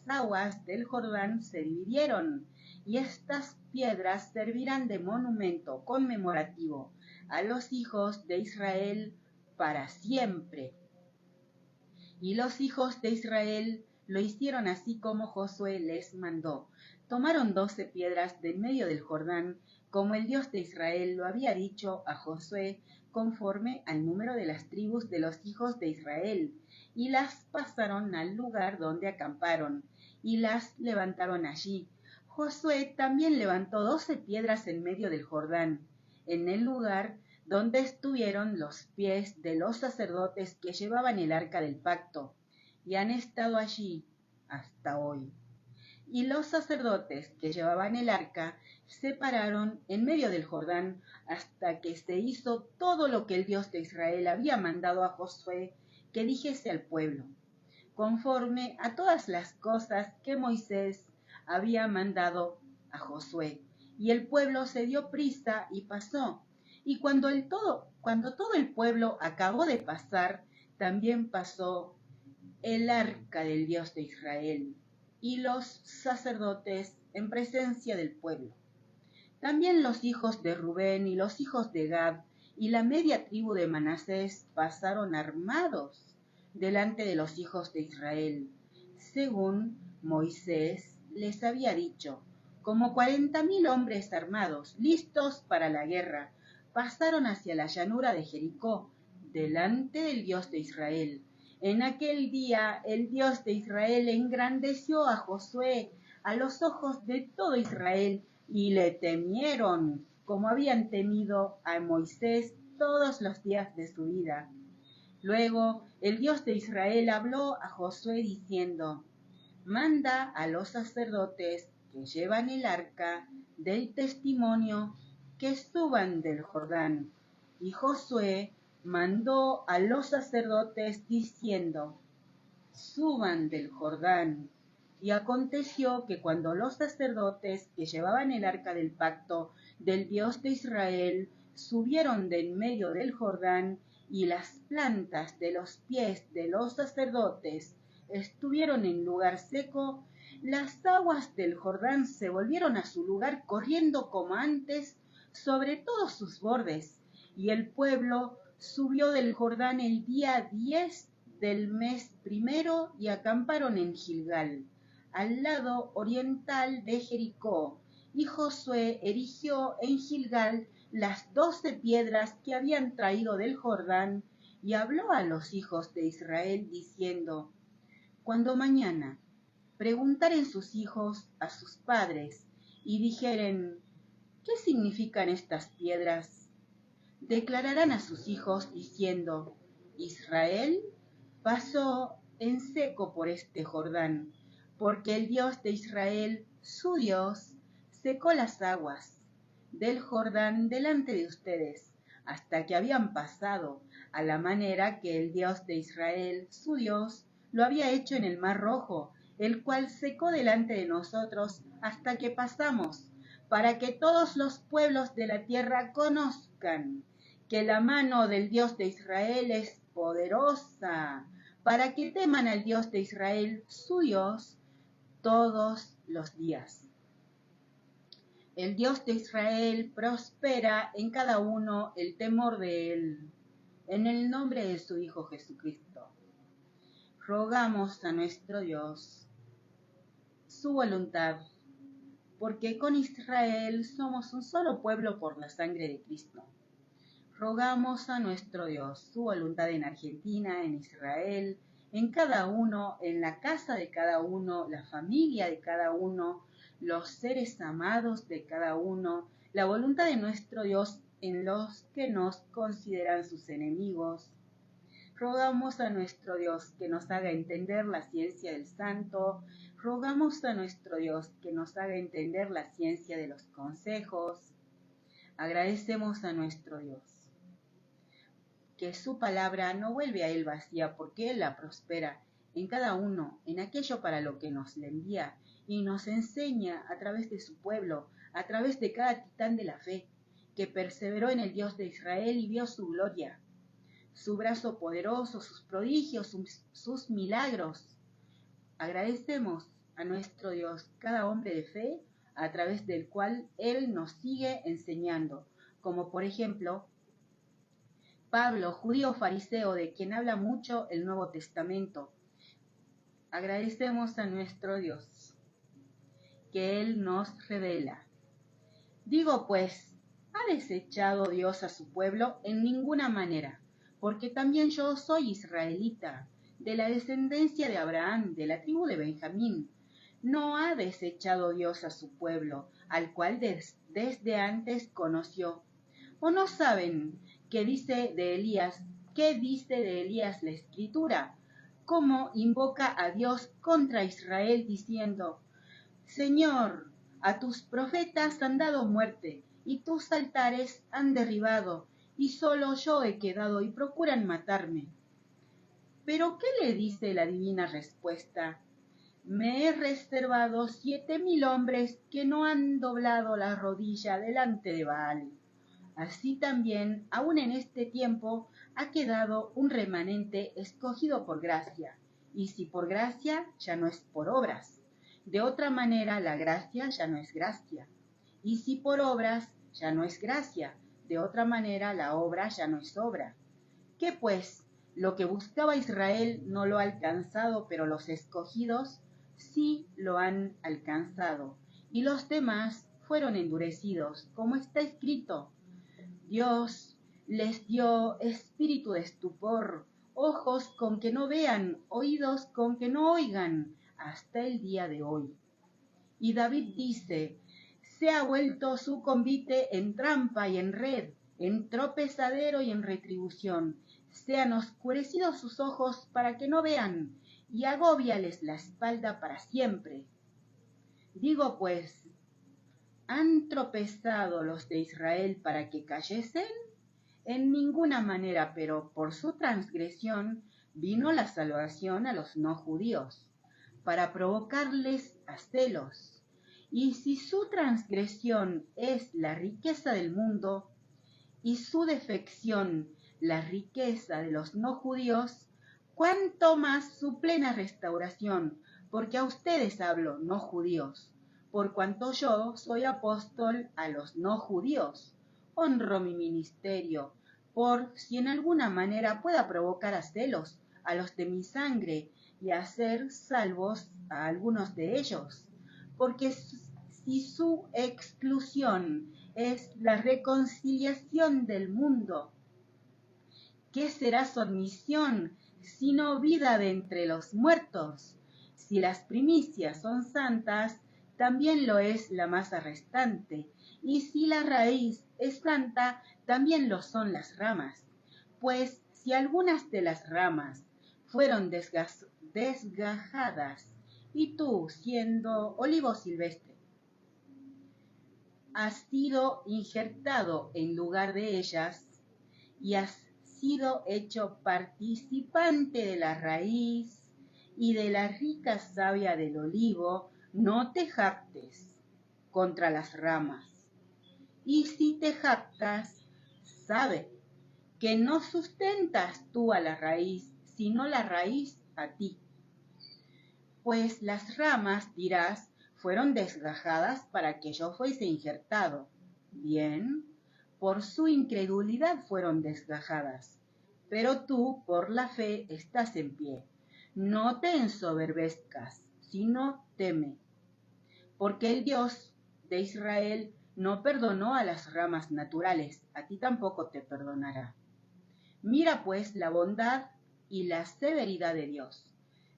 aguas del Jordán se dividieron, y estas piedras servirán de monumento conmemorativo a los hijos de Israel para siempre. Y los hijos de Israel lo hicieron así como Josué les mandó. Tomaron 12 piedras de en medio del Jordán, como el Dios de Israel lo había dicho a Josué, conforme al número de las tribus de los hijos de Israel, y las pasaron al lugar donde acamparon, y las levantaron allí. Josué también levantó 12 piedras en medio del Jordán, en el lugar donde estuvieron los pies de los sacerdotes que llevaban el arca del pacto, y han estado allí hasta hoy. Y los sacerdotes que llevaban el arca se pararon en medio del Jordán hasta que se hizo todo lo que el Dios de Israel había mandado a Josué que dijese al pueblo, conforme a todas las cosas que Moisés había mandado a Josué. Y el pueblo se dio prisa y pasó. Y cuando todo el pueblo acabó de pasar, también pasó el arca del Dios de Israel y los sacerdotes en presencia del pueblo. También los hijos de Rubén y los hijos de Gad y la media tribu de Manasés pasaron armados delante de los hijos de Israel, según Moisés les había dicho, como 40,000 hombres armados, listos para la guerra, pasaron hacia la llanura de Jericó, delante del Dios de Israel. En aquel día el Dios de Israel engrandeció a Josué a los ojos de todo Israel, y le temieron, como habían temido a Moisés todos los días de su vida. Luego el Dios de Israel habló a Josué diciendo, manda a los sacerdotes que llevan el arca del testimonio que suban del Jordán. Y Josué mandó a los sacerdotes diciendo, suban del Jordán. Y aconteció que cuando los sacerdotes que llevaban el arca del pacto del Dios de Israel subieron de en medio del Jordán, y las plantas de los pies de los sacerdotes estuvieron en lugar seco, las aguas del Jordán se volvieron a su lugar corriendo como antes sobre todos sus bordes, y el pueblo subió del Jordán el día 10 del mes primero y acamparon en Gilgal, al lado oriental de Jericó, y Josué erigió en Gilgal las 12 piedras que habían traído del Jordán, y habló a los hijos de Israel diciendo, cuando mañana preguntaren sus hijos a sus padres y dijeren, ¿qué significan estas piedras? Declararán a sus hijos diciendo, Israel pasó en seco por este Jordán, porque el Dios de Israel, su Dios, secó las aguas del Jordán delante de ustedes, hasta que habían pasado, a la manera que el Dios de Israel, su Dios, lo había hecho en el Mar Rojo, el cual secó delante de nosotros hasta que pasamos, para que todos los pueblos de la tierra conozcan que la mano del Dios de Israel es poderosa, para que teman al Dios de Israel, su Dios, todos los días. El Dios de Israel prospera en cada uno el temor de él. En el nombre de su Hijo Jesucristo, rogamos a nuestro Dios su voluntad, porque con Israel somos un solo pueblo por la sangre de Cristo. Rogamos a nuestro Dios su voluntad en Argentina, en Israel, en cada uno, en la casa de cada uno, la familia de cada uno, los seres amados de cada uno, la voluntad de nuestro Dios en los que nos consideran sus enemigos. Rogamos a nuestro Dios que nos haga entender la ciencia del santo. Rogamos a nuestro Dios que nos haga entender la ciencia de los consejos. Agradecemos a nuestro Dios que su palabra no vuelve a él vacía, porque él la prospera en cada uno, en aquello para lo que nos le envía, y nos enseña a través de su pueblo, a través de cada titán de la fe, que perseveró en el Dios de Israel y vio su gloria, su brazo poderoso, sus prodigios, sus milagros. Agradecemos a nuestro Dios cada hombre de fe a través del cual Él nos sigue enseñando, como por ejemplo Pablo, judío fariseo, de quien habla mucho el Nuevo Testamento. Agradecemos a nuestro Dios que Él nos revela. Digo pues, ¿ha desechado Dios a su pueblo? En ninguna manera, porque también yo soy israelita, de la descendencia de Abraham, de la tribu de Benjamín. No ha desechado Dios a su pueblo, al cual desde antes conoció. ¿O no saben qué dice de Elías la Escritura? Cómo invoca a Dios contra Israel diciendo: Señor, a tus profetas han dado muerte, y tus altares han derribado, y solo yo he quedado y procuran matarme. Pero ¿qué le dice la divina respuesta? Me he reservado 7,000 hombres que no han doblado la rodilla delante de Baal. Así también, aún en este tiempo, ha quedado un remanente escogido por gracia. Y si por gracia, ya no es por obras. De otra manera, la gracia ya no es gracia. Y si por obras, ya no es gracia. De otra manera, la obra ya no es obra. ¿Qué pues? Lo que buscaba Israel no lo ha alcanzado, pero los escogidos sí lo han alcanzado. Y los demás fueron endurecidos, como está escrito. Dios les dio espíritu de estupor, ojos con que no vean, oídos con que no oigan, hasta el día de hoy. Y David dice: se ha vuelto su convite en trampa y en red, en tropezadero y en retribución. Se han oscurecido sus ojos para que no vean, y agóbiales la espalda para siempre. Digo pues, ¿han tropezado los de Israel para que cayesen? En ninguna manera, pero por su transgresión vino la salvación a los no judíos, para provocarles a celos. Y si su transgresión es la riqueza del mundo, y su defección la riqueza de los no judíos, cuánto más su plena restauración, porque a ustedes hablo, no judíos, por cuanto yo soy apóstol a los no judíos. Honro mi ministerio, por si en alguna manera pueda provocar a celos a los de mi sangre y hacer salvos a algunos de ellos, porque si su exclusión es la reconciliación del mundo, ¿qué será su admisión sino vida de entre los muertos? Si las primicias son santas, también lo es la masa restante, y si la raíz es santa, también lo son las ramas. Pues si algunas de las ramas fueron desgajadas, y tú, siendo olivo silvestre, has sido injertado en lugar de ellas, y has sido hecho participante de la raíz y de la rica savia del olivo, no te jactes contra las ramas. Y si te jactas, sabe que no sustentas tú a la raíz, sino la raíz a ti. Pues las ramas, dirás, fueron desgajadas para que yo fuese injertado. Bien, por su incredulidad fueron desgajadas, pero tú por la fe estás en pie. No te ensoberbezcas, sino teme, porque el Dios de Israel no perdonó a las ramas naturales, a ti tampoco te perdonará. Mira pues la bondad y la severidad de Dios.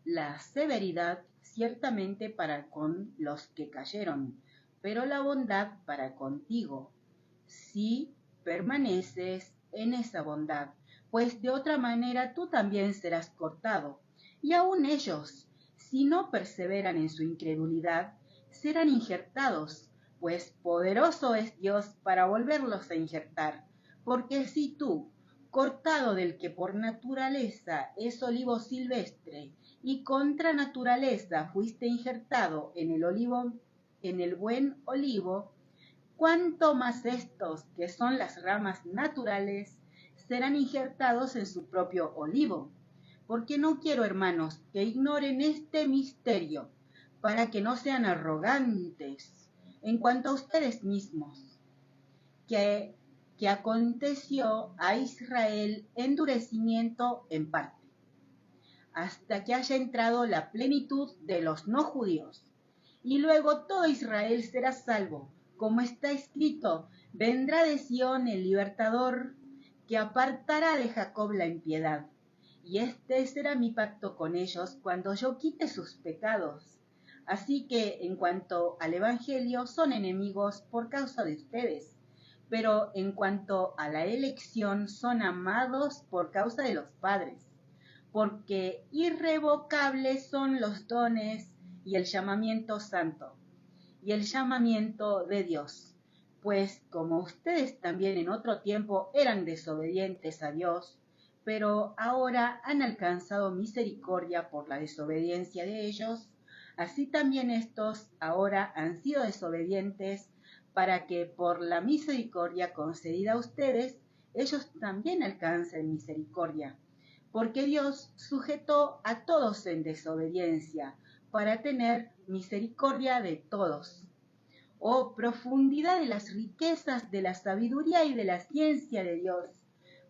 La severidad ciertamente para con los que cayeron, pero la bondad para contigo, si permaneces en esa bondad, pues de otra manera tú también serás cortado. Y aun ellos, si no perseveran en su incredulidad, serán injertados, pues poderoso es Dios para volverlos a injertar. Porque si tú, cortado del que por naturaleza es olivo silvestre, y contra naturaleza fuiste injertado en el buen olivo, cuánto más estos, que son las ramas naturales, serán injertados en su propio olivo. Porque no quiero, hermanos, que ignoren este misterio, para que no sean arrogantes en cuanto a ustedes mismos, que aconteció a Israel endurecimiento en parte, hasta que haya entrado la plenitud de los no judíos. Y luego todo Israel será salvo, como está escrito: vendrá de Sión el libertador, que apartará de Jacob la impiedad. Y este será mi pacto con ellos cuando yo quite sus pecados. Así que en cuanto al Evangelio, son enemigos por causa de ustedes, pero en cuanto a la elección, son amados por causa de los padres, porque irrevocables son los dones y el llamamiento santo y el llamamiento de Dios. Pues como ustedes también en otro tiempo eran desobedientes a Dios, pero ahora han alcanzado misericordia por la desobediencia de ellos, así también estos ahora han sido desobedientes, para que por la misericordia concedida a ustedes, ellos también alcancen misericordia. Porque Dios sujetó a todos en desobediencia, para tener misericordia de todos. Oh, profundidad de las riquezas de la sabiduría y de la ciencia de Dios,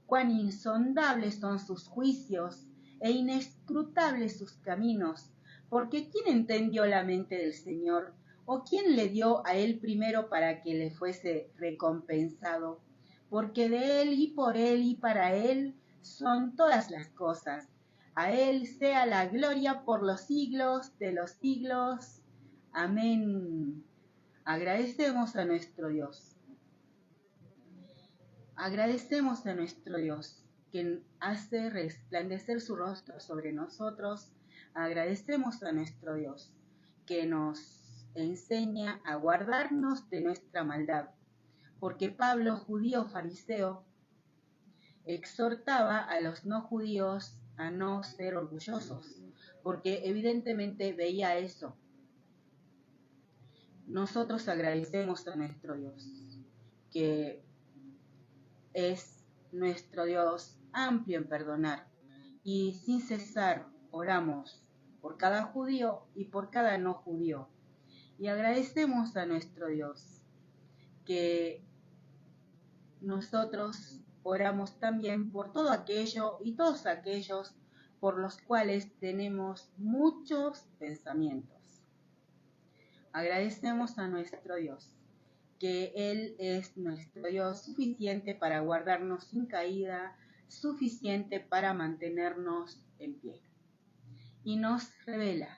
cuán insondables son sus juicios e inescrutables sus caminos. Porque ¿quién entendió la mente del Señor? ¿O quién le dio a él primero para que le fuese recompensado? Porque de él y por él y para él son todas las cosas. A él sea la gloria por los siglos de los siglos. Amén. Agradecemos a nuestro Dios. Agradecemos a nuestro Dios, que hace resplandecer su rostro sobre nosotros. Agradecemos a nuestro Dios, que nos enseña a guardarnos de nuestra maldad. Porque Pablo, judío fariseo, exhortaba a los no judíos a no ser orgullosos, porque evidentemente veía eso. Nosotros agradecemos a nuestro Dios, que es nuestro Dios amplio en perdonar, y sin cesar oramos por cada judío y por cada no judío. Y agradecemos a nuestro Dios que nosotros oramos también por todo aquello y todos aquellos por los cuales tenemos muchos pensamientos. Agradecemos a nuestro Dios, que Él es nuestro Dios suficiente para guardarnos sin caída, suficiente para mantenernos en pie. Y nos revela.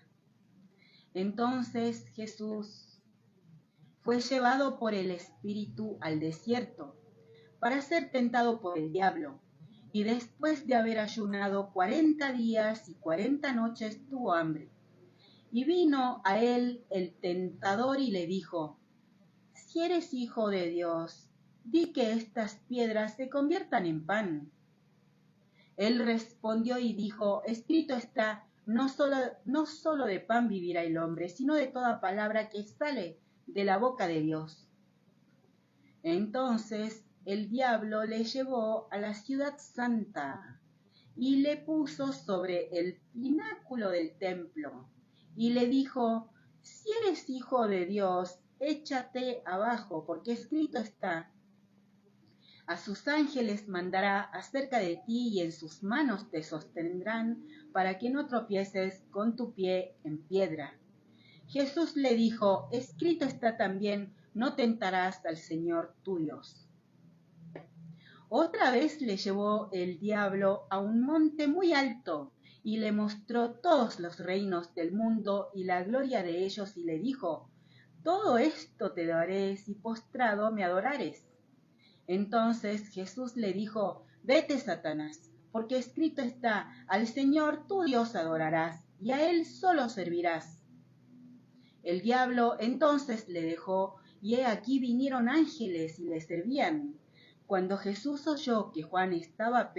Entonces Jesús fue llevado por el Espíritu al desierto para ser tentado por el diablo. Y después de haber ayunado 40 días y 40 noches tuvo hambre. Y vino a él el tentador y le dijo: si eres hijo de Dios, di que estas piedras se conviertan en pan. Él respondió y dijo: escrito está, no solo de pan vivirá el hombre, sino de toda palabra que sale de la boca de Dios. Entonces el diablo le llevó a la ciudad santa y le puso sobre el pináculo del templo y le dijo: si eres hijo de Dios, échate abajo, porque escrito está: a sus ángeles mandará acerca de ti y en sus manos te sostendrán para que no tropieces con tu pie en piedra. Jesús le dijo: escrito está también, no tentarás al Señor tu Dios. Otra vez le llevó el diablo a un monte muy alto y le mostró todos los reinos del mundo y la gloria de ellos y le dijo: todo esto te daré si postrado me adorares. Entonces Jesús le dijo: vete, Satanás, porque escrito está: al Señor tu Dios adorarás y a Él solo servirás. El diablo entonces le dejó, y he aquí vinieron ángeles y le servían. Cuando Jesús oyó que Juan estaba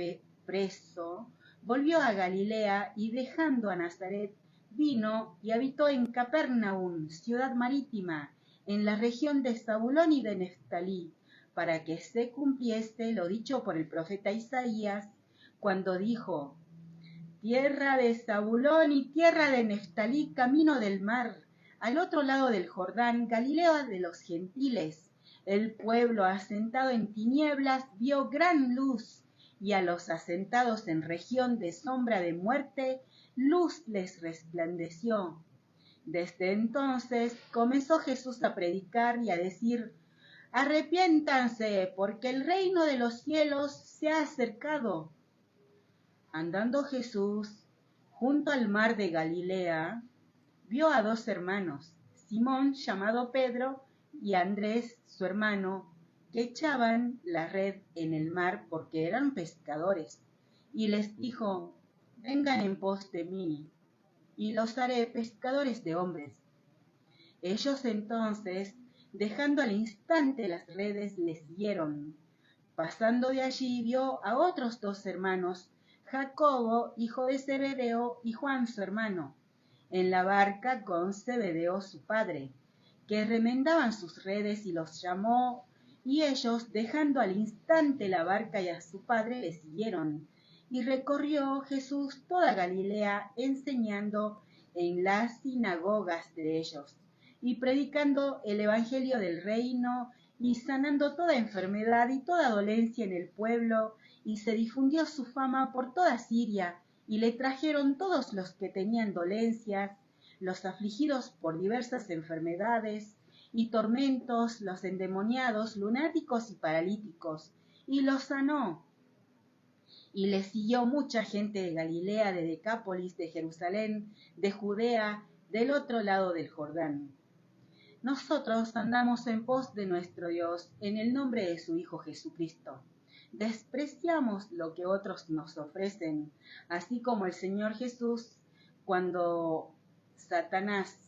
preso, volvió a Galilea y dejando a Nazaret, vino y habitó en Capernaum, ciudad marítima, en la región de Zabulón y de Neftalí, para que se cumpliese lo dicho por el profeta Isaías, cuando dijo: tierra de Zabulón y tierra de Neftalí, camino del mar, al otro lado del Jordán, Galilea de los gentiles. El pueblo asentado en tinieblas vio gran luz, y a los asentados en región de sombra de muerte, luz les resplandeció. Desde entonces comenzó Jesús a predicar y a decir: arrepiéntanse, porque el reino de los cielos se ha acercado. Andando Jesús junto al mar de Galilea, vio a dos hermanos, Simón, llamado Pedro, y Andrés, su hermano, que echaban la red en el mar porque eran pescadores. Y les dijo: vengan en pos de mí, y los haré pescadores de hombres. Ellos entonces, dejando al instante las redes, les siguieron. Pasando de allí, vio a otros dos hermanos, Jacobo, hijo de Zebedeo, y Juan, su hermano, en la barca con Zebedeo, su padre, que remendaban sus redes, y los llamó, y ellos, dejando al instante la barca y a su padre, le siguieron. Y recorrió Jesús toda Galilea, enseñando en las sinagogas de ellos, y predicando el evangelio del reino, y sanando toda enfermedad y toda dolencia en el pueblo, y se difundió su fama por toda Siria, y le trajeron todos los que tenían dolencias, los afligidos por diversas enfermedades y tormentos, los endemoniados, lunáticos y paralíticos, y los sanó. Y le siguió mucha gente de Galilea, de Decápolis, de Jerusalén, de Judea, del otro lado del Jordán. Nosotros andamos en pos de nuestro Dios en el nombre de su Hijo Jesucristo. Despreciamos lo que otros nos ofrecen, así como el Señor Jesús, cuando Satanás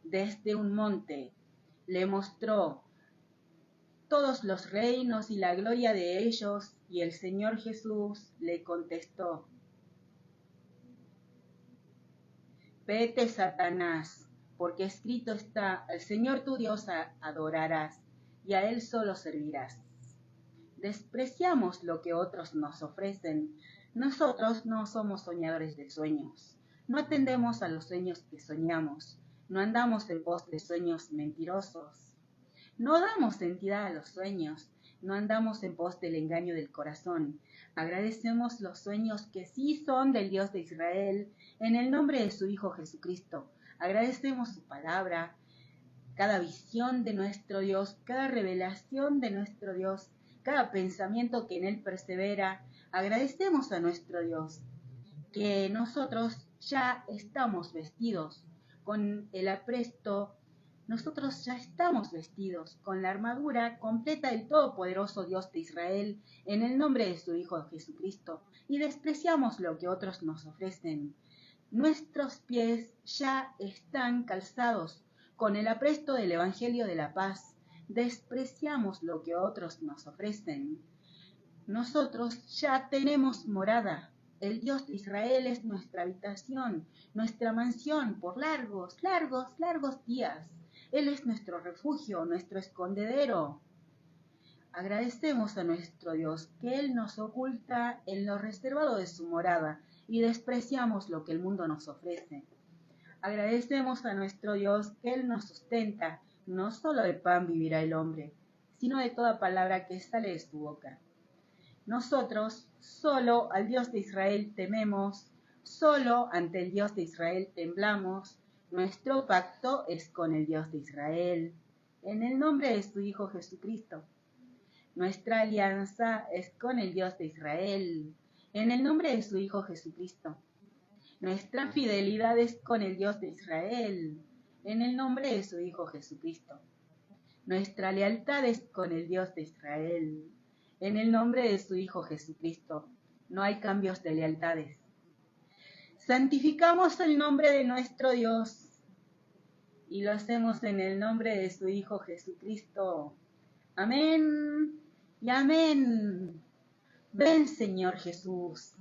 desde un monte le mostró todos los reinos y la gloria de ellos, y el Señor Jesús le contestó: vete, Satanás, porque escrito está: al Señor tu Dios adorarás, y a Él solo servirás. Despreciamos lo que otros nos ofrecen. Nosotros no somos soñadores de sueños. No atendemos a los sueños que soñamos. No andamos en pos de sueños mentirosos. No damos entidad a los sueños. No andamos en pos del engaño del corazón. Agradecemos los sueños que sí son del Dios de Israel, en el nombre de su Hijo Jesucristo. Agradecemos su palabra, cada visión de nuestro Dios, cada revelación de nuestro Dios, cada pensamiento que en Él persevera. Agradecemos a nuestro Dios que nosotros ya estamos vestidos con el apresto. Nosotros ya estamos vestidos con la armadura completa del todopoderoso Dios de Israel, en el nombre de su Hijo Jesucristo, y despreciamos lo que otros nos ofrecen. Nuestros pies ya están calzados con el apresto del Evangelio de la paz. Despreciamos lo que otros nos ofrecen. Nosotros ya tenemos morada. El Dios de Israel es nuestra habitación, nuestra mansión por largos días. Él es nuestro refugio, nuestro escondedero. Agradecemos a nuestro Dios que Él nos oculta en lo reservado de su morada, y despreciamos lo que el mundo nos ofrece. Agradecemos a nuestro Dios que Él nos sustenta. No solo de pan vivirá el hombre, sino de toda palabra que sale de su boca. Nosotros solo al Dios de Israel tememos, solo ante el Dios de Israel temblamos. Nuestro pacto es con el Dios de Israel, en el nombre de su Hijo Jesucristo. Nuestra alianza es con el Dios de Israel, en el nombre de su Hijo Jesucristo. Nuestra fidelidad es con el Dios de Israel, en el nombre de su Hijo Jesucristo. Nuestra lealtad es con el Dios de Israel, en el nombre de su Hijo Jesucristo. No hay cambios de lealtades. Santificamos el nombre de nuestro Dios y lo hacemos en el nombre de su Hijo Jesucristo. Amén y amén. Ven, Señor Jesús.